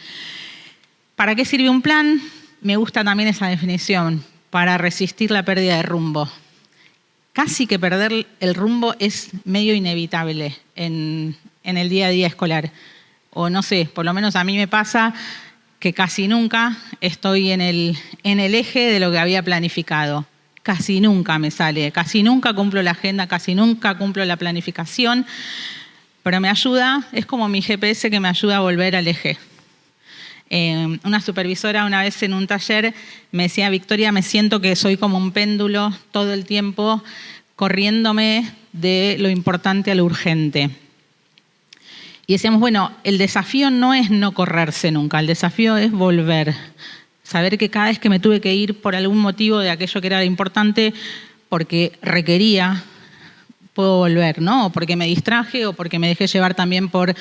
¿Para qué sirve un plan? Me gusta también esa definición, para resistir la pérdida de rumbo. Casi que perder el rumbo es medio inevitable en el día a día escolar. O no sé, por lo menos a mí me pasa que casi nunca estoy en el eje de lo que había planificado. Casi nunca me sale, casi nunca cumplo la agenda, casi nunca cumplo la planificación, pero me ayuda, es como mi GPS que me ayuda a volver al eje. Una supervisora una vez en un taller me decía, Victoria, me siento que soy como un péndulo todo el tiempo corriéndome de lo importante a lo urgente. Y decíamos, bueno, el desafío no es no correrse nunca, el desafío es volver. Saber que cada vez que me tuve que ir por algún motivo de aquello que era importante, porque requería, puedo volver, ¿no? O porque me distraje o porque me dejé llevar también por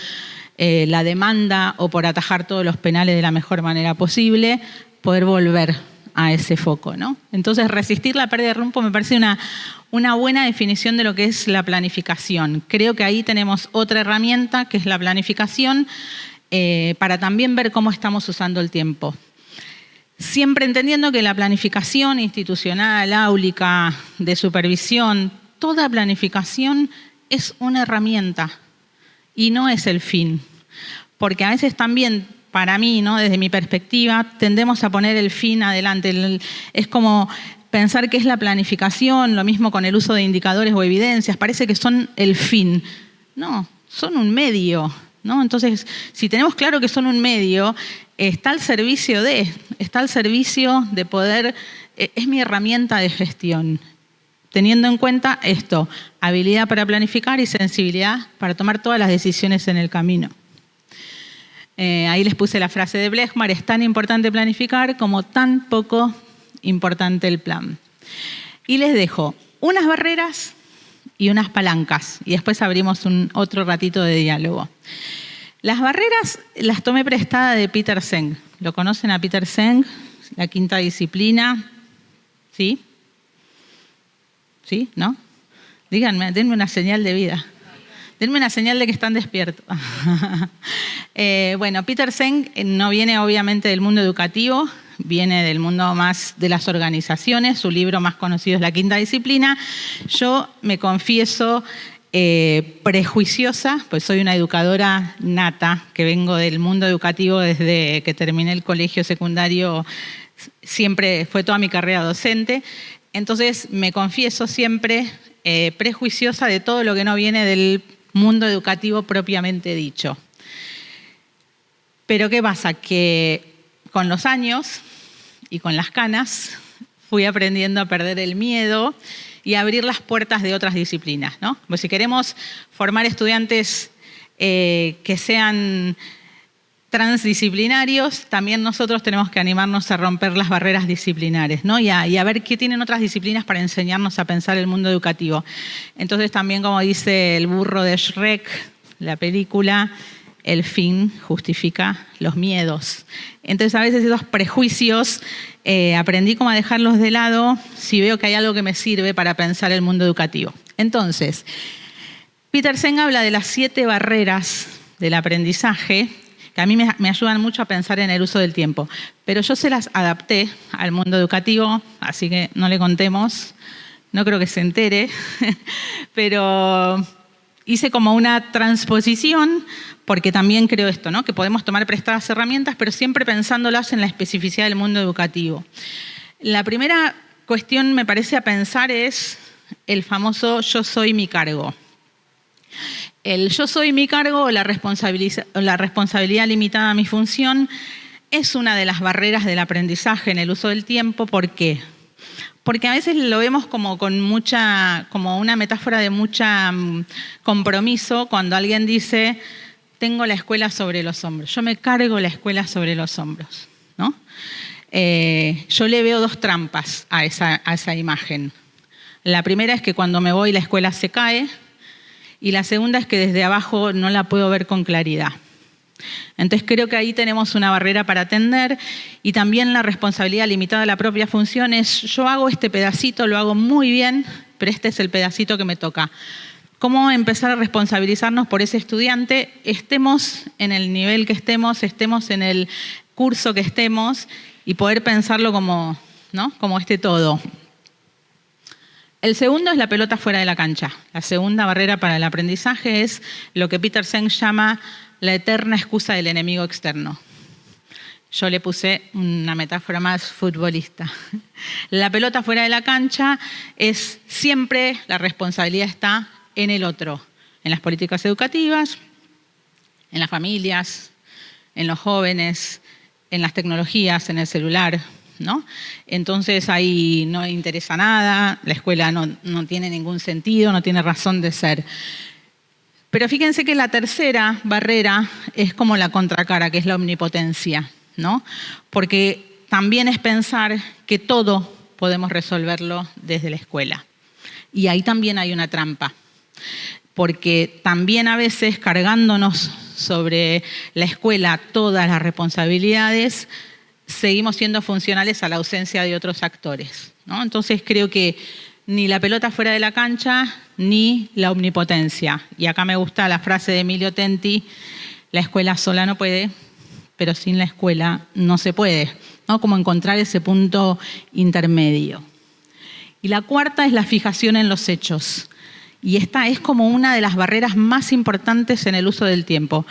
la demanda o por atajar todos los penales de la mejor manera posible, poder volver a ese foco, ¿no? Entonces, resistir la pérdida de rumbo me parece una buena definición de lo que es la planificación. Creo que ahí tenemos otra herramienta, que es la planificación, para también ver cómo estamos usando el tiempo. Siempre entendiendo que la planificación institucional, áulica, de supervisión, toda planificación es una herramienta y no es el fin. Porque a veces también para mí, ¿no? Desde mi perspectiva, tendemos a poner el fin adelante. Es como pensar que es la planificación, lo mismo con el uso de indicadores o evidencias, parece que son el fin. No, son un medio, ¿no? Entonces, si tenemos claro que son un medio, está al servicio de poder, es mi herramienta de gestión. Teniendo en cuenta esto, habilidad para planificar y sensibilidad para tomar todas las decisiones en el camino. Ahí les puse la frase de Blechmar, es tan importante planificar como tan poco importante el plan. Y les dejo unas barreras y unas palancas, y después abrimos otro ratito de diálogo. Las barreras las tomé prestada de Peter Senge. ¿Lo conocen a Peter Senge? La quinta disciplina. ¿Sí? ¿Sí? ¿No? Díganme, denme una señal de vida. Denme una señal de que están despiertos. Bueno, Peter Senge no viene obviamente del mundo educativo, viene del mundo más de las organizaciones. Su libro más conocido es La quinta disciplina. Yo me confieso prejuiciosa, pues soy una educadora nata, que vengo del mundo educativo desde que terminé el colegio secundario, siempre fue toda mi carrera docente. Entonces me confieso siempre prejuiciosa de todo lo que no viene del mundo educativo propiamente dicho. Pero ¿qué pasa? Que con los años y con las canas fui aprendiendo a perder el miedo y a abrir las puertas de otras disciplinas, ¿no? Pues si queremos formar estudiantes que sean transdisciplinarios, también nosotros tenemos que animarnos a romper las barreras disciplinares, ¿no? y a ver qué tienen otras disciplinas para enseñarnos a pensar el mundo educativo. Entonces también, como dice el burro de Shrek, la película, el fin justifica los miedos. Entonces a veces esos prejuicios aprendí como a dejarlos de lado si veo que hay algo que me sirve para pensar el mundo educativo. Entonces, Peter Senge habla de las 7 barreras del aprendizaje, que a mí me ayudan mucho a pensar en el uso del tiempo. Pero yo se las adapté al mundo educativo, así que no le contemos, no creo que se entere, pero hice como una transposición, porque también creo esto, ¿no? Que podemos tomar prestadas herramientas, pero siempre pensándolas en la especificidad del mundo educativo. La primera cuestión, me parece, a pensar es el famoso yo soy mi cargo. El yo soy mi cargo o la responsabilidad limitada a mi función es una de las barreras del aprendizaje en el uso del tiempo. ¿Por qué? Porque a veces lo vemos como una metáfora de mucho compromiso cuando alguien dice, tengo la escuela sobre los hombros, yo me cargo la escuela sobre los hombros, ¿no? Yo le veo 2 trampas a esa imagen. La primera es que cuando me voy la escuela se cae, y la segunda es que desde abajo no la puedo ver con claridad. Entonces creo que ahí tenemos una barrera para atender, y también la responsabilidad limitada a la propia función es, yo hago este pedacito, lo hago muy bien, pero este es el pedacito que me toca. ¿Cómo empezar a responsabilizarnos por ese estudiante? Estemos en el nivel que estemos en el curso que estemos, y poder pensarlo como, ¿no? Como este todo. El segundo es la pelota fuera de la cancha. La segunda barrera para el aprendizaje es lo que Peter Senge llama la eterna excusa del enemigo externo. Yo le puse una metáfora más futbolista. La pelota fuera de la cancha es siempre, la responsabilidad está en el otro, en las políticas educativas, en las familias, en los jóvenes, en las tecnologías, en el celular, ¿no? Entonces ahí no interesa nada, la escuela no tiene ningún sentido, no tiene razón de ser. Pero fíjense que la tercera barrera es como la contracara, que es la omnipotencia, ¿no? Porque también es pensar que todo podemos resolverlo desde la escuela. Y ahí también hay una trampa, porque también a veces cargándonos sobre la escuela todas las responsabilidades, seguimos siendo funcionales a la ausencia de otros actores, ¿no? Entonces creo que ni la pelota fuera de la cancha, ni la omnipotencia. Y acá me gusta la frase de Emilio Tenti, la escuela sola no puede, pero sin la escuela no se puede, ¿no? Como encontrar ese punto intermedio. Y la cuarta es la fijación en los hechos. Y esta es como una de las barreras más importantes en el uso del tiempo.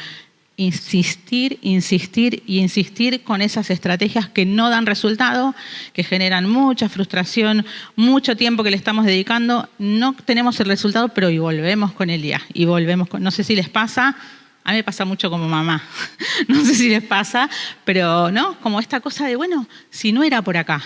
insistir, insistir y insistir con esas estrategias que no dan resultado, que generan mucha frustración, mucho tiempo que le estamos dedicando, no tenemos el resultado, pero y volvemos con el día, y volvemos con, no sé si les pasa, a mí me pasa mucho como mamá, no sé si les pasa, pero ¿no? Como esta cosa de, bueno, si no era por acá.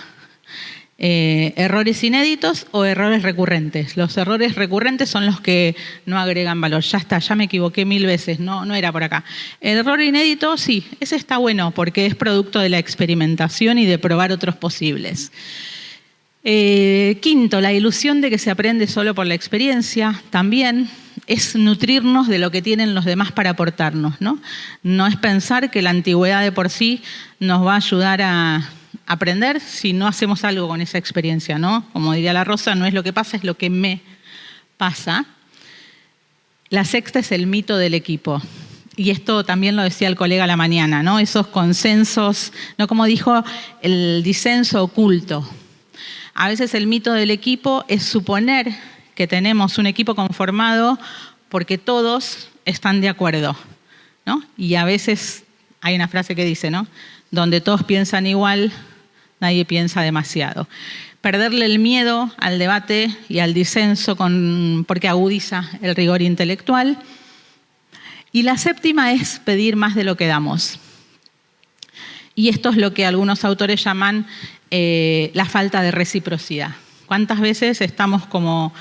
Errores inéditos o errores recurrentes. Los errores recurrentes son los que no agregan valor. Ya está, ya me equivoqué 1000 veces, no era por acá. El error inédito, sí, ese está bueno porque es producto de la experimentación y de probar otros posibles. Quinto, la ilusión de que se aprende solo por la experiencia también es nutrirnos de lo que tienen los demás para aportarnos, ¿no? No es pensar que la antigüedad de por sí nos va a ayudar a aprender si no hacemos algo con esa experiencia, ¿no? Como diría la Rosa, no es lo que pasa, es lo que me pasa. La sexta es el mito del equipo. Y esto también lo decía el colega a la mañana, ¿no? Esos consensos, ¿no? Como dijo, el disenso oculto. A veces el mito del equipo es suponer que tenemos un equipo conformado porque todos están de acuerdo, ¿no? Y a veces hay una frase que dice, ¿no? Donde todos piensan igual, nadie piensa demasiado. Perderle el miedo al debate y al disenso porque agudiza el rigor intelectual. Y la séptima es pedir más de lo que damos. Y esto es lo que algunos autores llaman la falta de reciprocidad. ¿Cuántas veces estamos como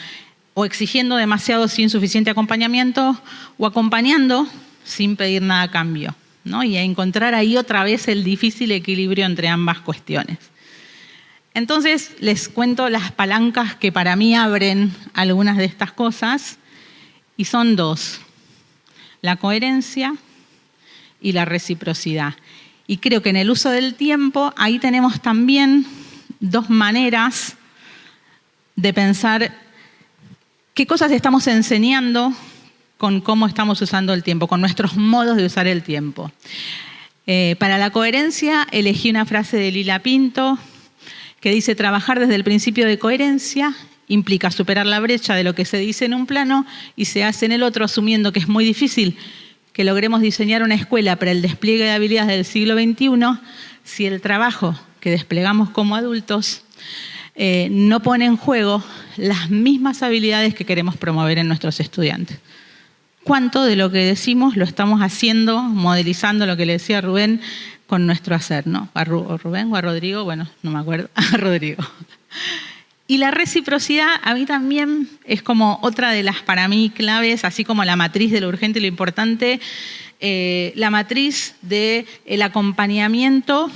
o exigiendo demasiado sin suficiente acompañamiento o acompañando sin pedir nada a cambio, ¿no? Y a encontrar ahí otra vez el difícil equilibrio entre ambas cuestiones. Entonces, les cuento las palancas que para mí abren algunas de estas cosas, y son dos: la coherencia y la reciprocidad. Y creo que en el uso del tiempo, ahí tenemos también dos maneras de pensar qué cosas estamos enseñando con cómo estamos usando el tiempo, con nuestros modos de usar el tiempo. Para la coherencia elegí una frase de Lila Pinto que dice: trabajar desde el principio de coherencia implica superar la brecha de lo que se dice en un plano y se hace en el otro, asumiendo que es muy difícil que logremos diseñar una escuela para el despliegue de habilidades del siglo XXI si el trabajo que desplegamos como adultos no pone en juego las mismas habilidades que queremos promover en nuestros estudiantes. ¿Cuánto de lo que decimos lo estamos haciendo, modelizando lo que le decía Rubén con nuestro hacer, ¿no? ¿A Rubén o a Rodrigo? Bueno, no me acuerdo. A Rodrigo. Y la reciprocidad a mí también es como otra de las, para mí, claves, así como la matriz de lo urgente y lo importante, la matriz del acompañamiento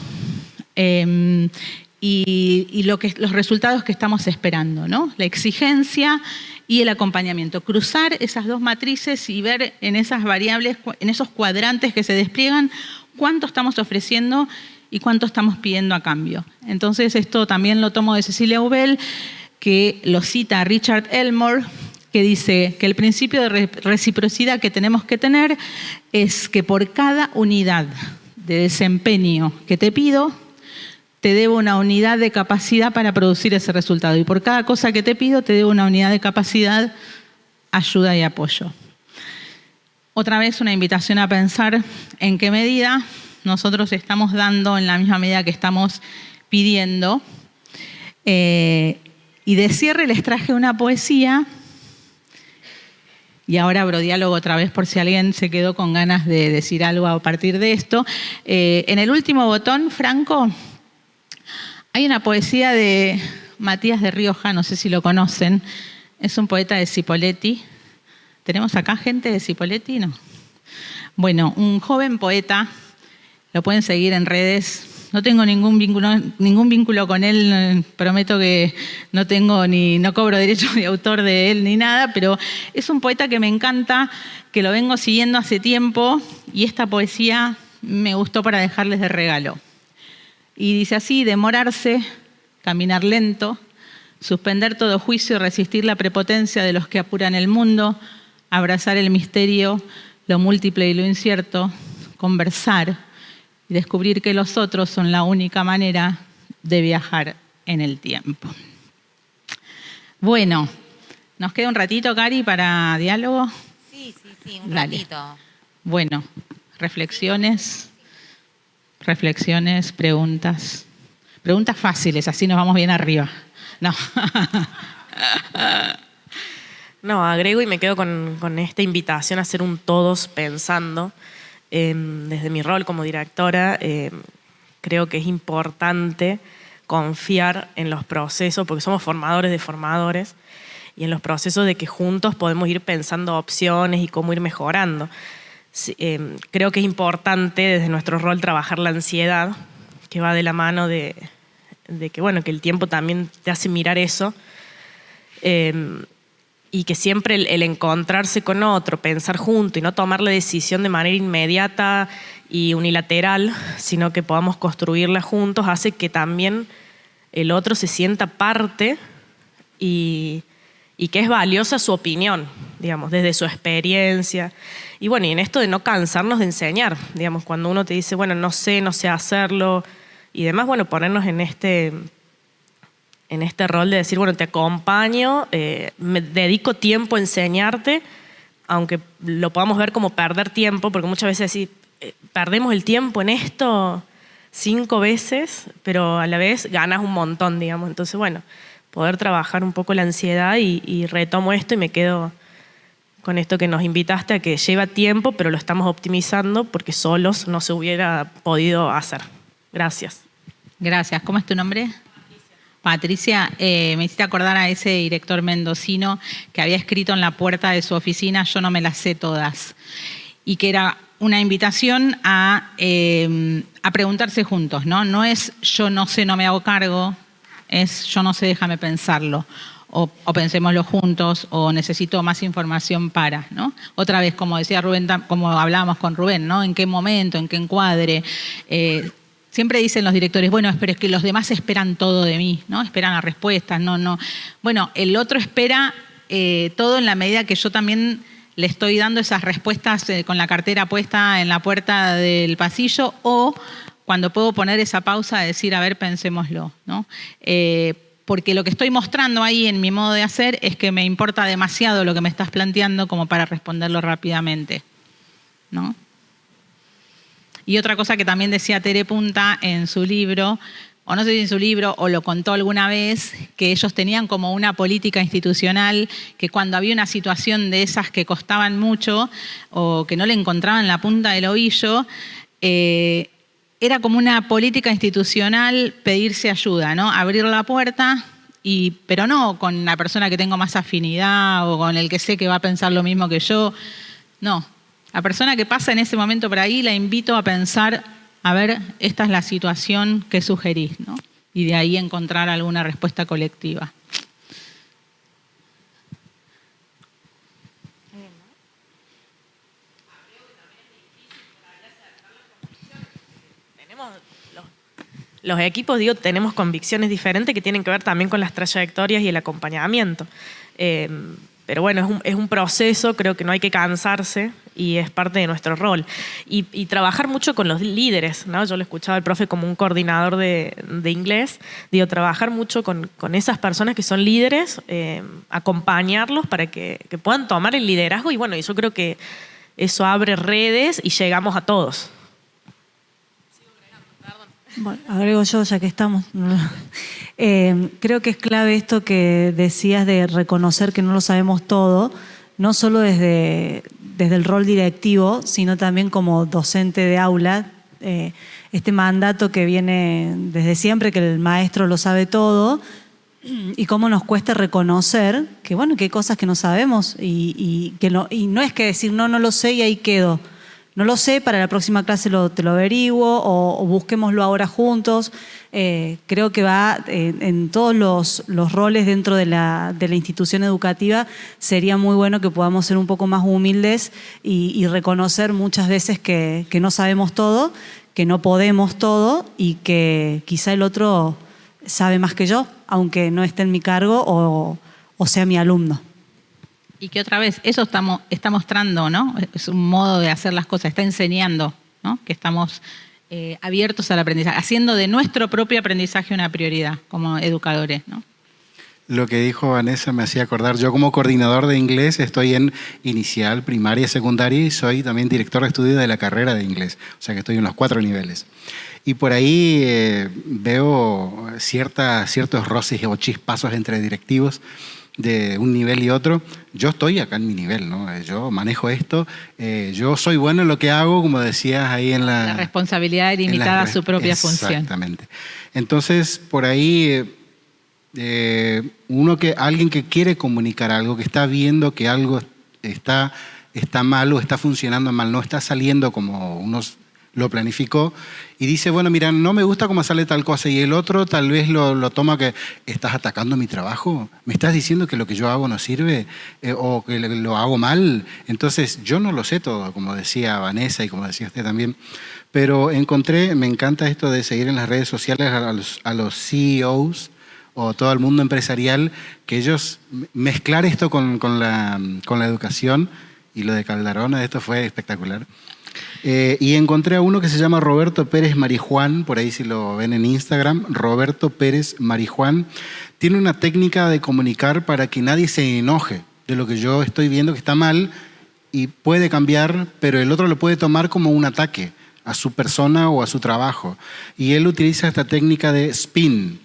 y los resultados que estamos esperando, ¿no? La exigencia y el acompañamiento. Cruzar esas dos matrices y ver en esas variables, en esos cuadrantes que se despliegan, cuánto estamos ofreciendo y cuánto estamos pidiendo a cambio. Entonces, esto también lo tomo de Cecilia Ubel, que lo cita a Richard Elmore, que dice que el principio de reciprocidad que tenemos que tener es que por cada unidad de desempeño que te pido, te debo una unidad de capacidad para producir ese resultado. Y por cada cosa que te pido, te debo una unidad de capacidad, ayuda y apoyo. Otra vez una invitación a pensar en qué medida nosotros estamos dando en la misma medida que estamos pidiendo. Y de cierre les traje una poesía. Y ahora abro diálogo otra vez por si alguien se quedó con ganas de decir algo a partir de esto. En el último botón, Franco, hay una poesía de Matías de Rioja, no sé si lo conocen. Es un poeta de Cipolletti. ¿Tenemos acá gente de Cipolletti? No. Bueno, un joven poeta. Lo pueden seguir en redes. No tengo ningún vínculo con él. Prometo que no cobro derechos de autor de él ni nada, pero es un poeta que me encanta, que lo vengo siguiendo hace tiempo y esta poesía me gustó para dejarles de regalo. Y dice así: demorarse, caminar lento, suspender todo juicio y resistir la prepotencia de los que apuran el mundo, abrazar el misterio, lo múltiple y lo incierto, conversar y descubrir que los otros son la única manera de viajar en el tiempo. Bueno, ¿nos queda un ratito, Cari, para diálogo? Sí, un Dale. ratito. Bueno, reflexiones, preguntas. Preguntas fáciles, así nos vamos bien arriba. No. No, agrego y me quedo con esta invitación a hacer un todos pensando. Desde mi rol como directora, creo que es importante confiar en los procesos, porque somos formadores de formadores, y en los procesos de que juntos podemos ir pensando opciones y cómo ir mejorando. Creo que es importante desde nuestro rol trabajar la ansiedad, que va de la mano de que, bueno, que el tiempo también te hace mirar eso. Y que siempre el encontrarse con otro, pensar junto y no tomar la decisión de manera inmediata y unilateral, sino que podamos construirla juntos, hace que también el otro se sienta parte y que es valiosa su opinión, digamos, desde su experiencia. Y bueno, y en esto de no cansarnos de enseñar, digamos, cuando uno te dice, bueno, no sé hacerlo y demás, bueno, ponernos en este rol de decir, bueno, te acompaño, me dedico tiempo a enseñarte, aunque lo podamos ver como perder tiempo, porque muchas veces sí, perdemos el tiempo en esto 5 veces, pero a la vez ganas un montón, digamos. Entonces, bueno, poder trabajar un poco la ansiedad y retomo esto y me quedo con esto que nos invitaste a que lleva tiempo, pero lo estamos optimizando porque solos no se hubiera podido hacer. Gracias. Gracias. ¿Cómo es tu nombre? Patricia, me hiciste acordar a ese director mendocino que había escrito en la puerta de su oficina, yo no me las sé todas, y que era una invitación a preguntarse juntos, ¿no? No es yo no sé, no me hago cargo, es yo no sé, déjame pensarlo, o pensémoslo juntos, o necesito más información para, ¿no? Otra vez, como decía Rubén, como hablábamos con Rubén, ¿no? ¿En qué momento, en qué encuadre? Siempre dicen los directores, bueno, pero es que los demás esperan todo de mí, ¿no? Esperan las respuestas, no. Bueno, el otro espera todo en la medida que yo también le estoy dando esas respuestas con la cartera puesta en la puerta del pasillo, o cuando puedo poner esa pausa de decir, a ver, pensémoslo, ¿no? Porque lo que estoy mostrando ahí en mi modo de hacer es que me importa demasiado lo que me estás planteando como para responderlo rápidamente, ¿no? Y otra cosa que también decía Tere Punta en su libro, o no sé si en su libro o lo contó alguna vez, que ellos tenían como una política institucional que cuando había una situación de esas que costaban mucho o que no le encontraban la punta del ovillo, era como una política institucional pedirse ayuda, ¿no? Abrir la puerta, pero no con la persona que tengo más afinidad o con el que sé que va a pensar lo mismo que yo, no. La persona que pasa en ese momento por ahí la invito a pensar, a ver, esta es la situación que sugerís, ¿no? Y de ahí encontrar alguna respuesta colectiva. Los equipos, digo, tenemos convicciones diferentes que tienen que ver también con las trayectorias y el acompañamiento. Pero bueno, es un proceso, creo que no hay que cansarse y es parte de nuestro rol. Y trabajar mucho con los líderes, ¿no? Yo lo escuchaba al profe como un coordinador de inglés. Digo, trabajar mucho con esas personas que son líderes, acompañarlos para que puedan tomar el liderazgo y bueno, yo creo que eso abre redes y llegamos a todos. Bueno, agrego yo, ya que estamos. Creo que es clave esto que decías de reconocer que no lo sabemos todo, no solo desde el rol directivo, sino también como docente de aula. Este mandato que viene desde siempre, que el maestro lo sabe todo, y cómo nos cuesta reconocer que, bueno, que hay cosas que no sabemos y no es que decir, no lo sé y ahí quedo. No lo sé, para la próxima clase te lo averiguo o busquémoslo ahora juntos. Creo que va en todos los roles dentro de la institución educativa. Sería muy bueno que podamos ser un poco más humildes y reconocer muchas veces que no sabemos todo, que no podemos todo y que quizá el otro sabe más que yo, aunque no esté en mi cargo o sea mi alumno. Y que otra vez, eso está mostrando, ¿no? Es un modo de hacer las cosas, está enseñando, ¿no? Que estamos abiertos al aprendizaje, haciendo de nuestro propio aprendizaje una prioridad como educadores, ¿no? lo que dijo Vanessa me hacía acordar. Yo como coordinador de inglés estoy en inicial, primaria, secundaria y soy también director de estudio de la carrera de inglés. O sea que estoy en los 4 niveles. Y por ahí veo ciertos roces o chispazos entre directivos de un nivel y otro. Yo estoy acá en mi nivel, ¿no? Yo manejo esto, yo soy bueno en lo que hago, como decías ahí en la responsabilidad limitada a su propia función. Exactamente. Entonces, por ahí, alguien que quiere comunicar algo, que está viendo que algo está mal o está funcionando mal, no está saliendo como uno lo planificó y dice, bueno, mira, no me gusta cómo sale tal cosa, y el otro tal vez lo toma que estás atacando mi trabajo, me estás diciendo que lo que yo hago no sirve o que lo hago mal. Entonces yo no lo sé todo, como decía Vanessa y como decía usted también, pero me encanta esto de seguir en las redes sociales a los CEOs o todo el mundo empresarial, que ellos mezclar esto con la educación, y lo de Calderona, esto fue espectacular. Y encontré a uno que se llama Roberto Pérez Marijuán, por ahí si lo ven en Instagram, Roberto Pérez Marijuán. Tiene una técnica de comunicar para que nadie se enoje de lo que yo estoy viendo que está mal y puede cambiar, pero el otro lo puede tomar como un ataque a su persona o a su trabajo. Y él utiliza esta técnica de spin,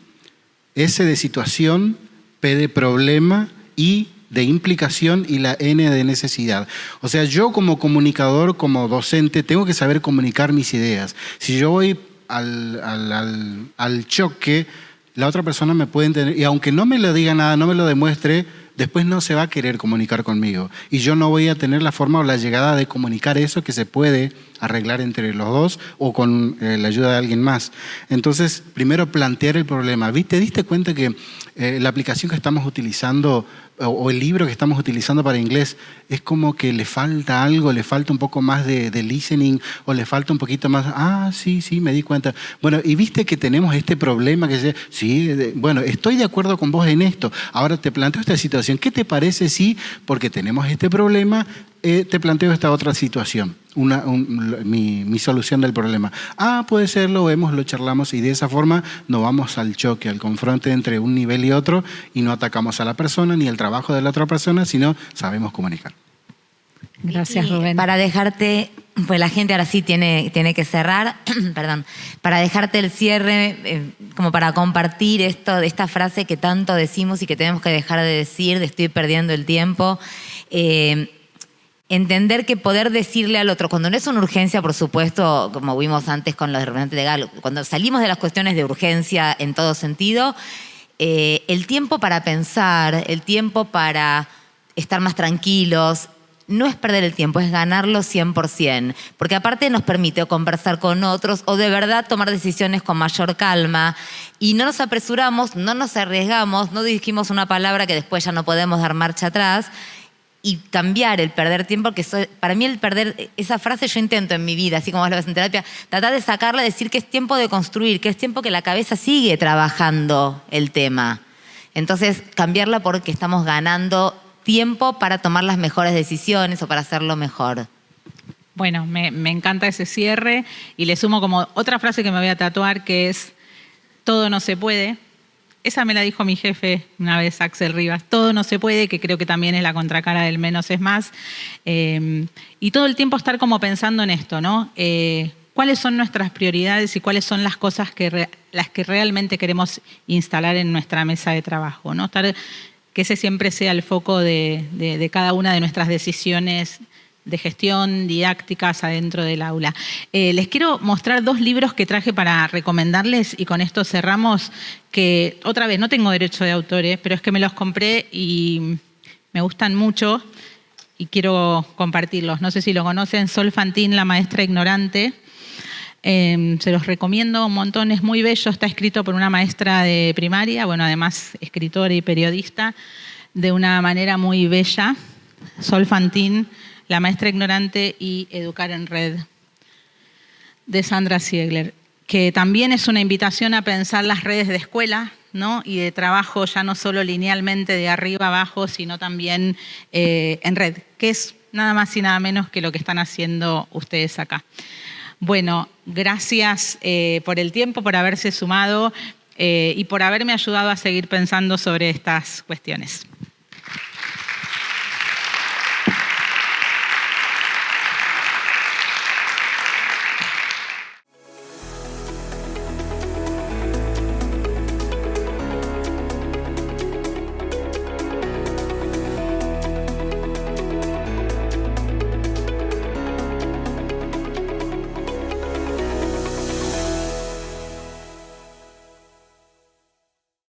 S de situación, P de problema, I de implicación y la N de necesidad. O sea, yo como comunicador, como docente, tengo que saber comunicar mis ideas. Si yo voy al choque, la otra persona me puede entender, y aunque no me lo diga nada, no me lo demuestre, después no se va a querer comunicar conmigo. Y yo no voy a tener la forma o la llegada de comunicar eso que se puede arreglar entre los dos o con la ayuda de alguien más. Entonces, primero plantear el problema. ¿Te diste cuenta que la aplicación que estamos utilizando o el libro que estamos utilizando para inglés es como que le falta algo, le falta un poco más de listening o le falta un poquito más, sí, me di cuenta. Bueno, y viste que tenemos este problema que bueno, estoy de acuerdo con vos en esto. Ahora te planteo esta situación. ¿Qué te parece si, porque tenemos este problema, te planteo esta otra situación? Mi solución del problema. Puede ser, lo vemos, lo charlamos y de esa forma no vamos al choque, al confronte entre un nivel y otro y no atacamos a la persona ni el trabajo de la otra persona, sino sabemos comunicar. Gracias, Rubén. Para dejarte, pues la gente ahora sí tiene que cerrar, perdón, para dejarte el cierre, como para compartir esta frase que tanto decimos y que tenemos que dejar de decir, de estoy perdiendo el tiempo. Entender que poder decirle al otro, cuando no es una urgencia, por supuesto, como vimos antes con los representantes legales, cuando salimos de las cuestiones de urgencia en todo sentido, el tiempo para pensar, el tiempo para estar más tranquilos, no es perder el tiempo, es ganarlo 100%, porque aparte nos permite conversar con otros o de verdad tomar decisiones con mayor calma y no nos apresuramos, no nos arriesgamos, no dijimos una palabra que después ya no podemos dar marcha atrás. Y cambiar el perder tiempo, porque para mí el perder, esa frase yo intento en mi vida, así como vos lo ves en terapia, tratar de sacarla, decir que es tiempo de construir, que es tiempo que la cabeza sigue trabajando el tema. Entonces, cambiarla porque estamos ganando tiempo para tomar las mejores decisiones o para hacerlo mejor. Bueno, me encanta ese cierre y le sumo como otra frase que me voy a tatuar, que es, todo no se puede. Esa me la dijo mi jefe una vez, Axel Rivas. Todo no se puede, que creo que también es la contracara del menos es más. Y todo el tiempo estar como pensando en esto, ¿no? ¿Cuáles son nuestras prioridades y cuáles son las cosas las que realmente queremos instalar en nuestra mesa de trabajo, ¿no? Que ese siempre sea el foco de cada una de nuestras decisiones de gestión, didácticas adentro del aula. Les quiero mostrar 2 libros que traje para recomendarles y con esto cerramos, que otra vez no tengo derecho de autor, pero es que me los compré y me gustan mucho y quiero compartirlos. No sé si lo conocen, Sol Fantín, La maestra ignorante. Se los recomiendo un montón, es muy bello, está escrito por una maestra de primaria, bueno, además escritora y periodista, de una manera muy bella. Sol Fantín, La maestra ignorante y Educar en red, de Sandra Ziegler, que también es una invitación a pensar las redes de escuela, ¿no? Y de trabajo ya no solo linealmente de arriba abajo, sino también en red, que es nada más y nada menos que lo que están haciendo ustedes acá. Bueno, gracias por el tiempo, por haberse sumado. y por haberme ayudado a seguir pensando sobre estas cuestiones.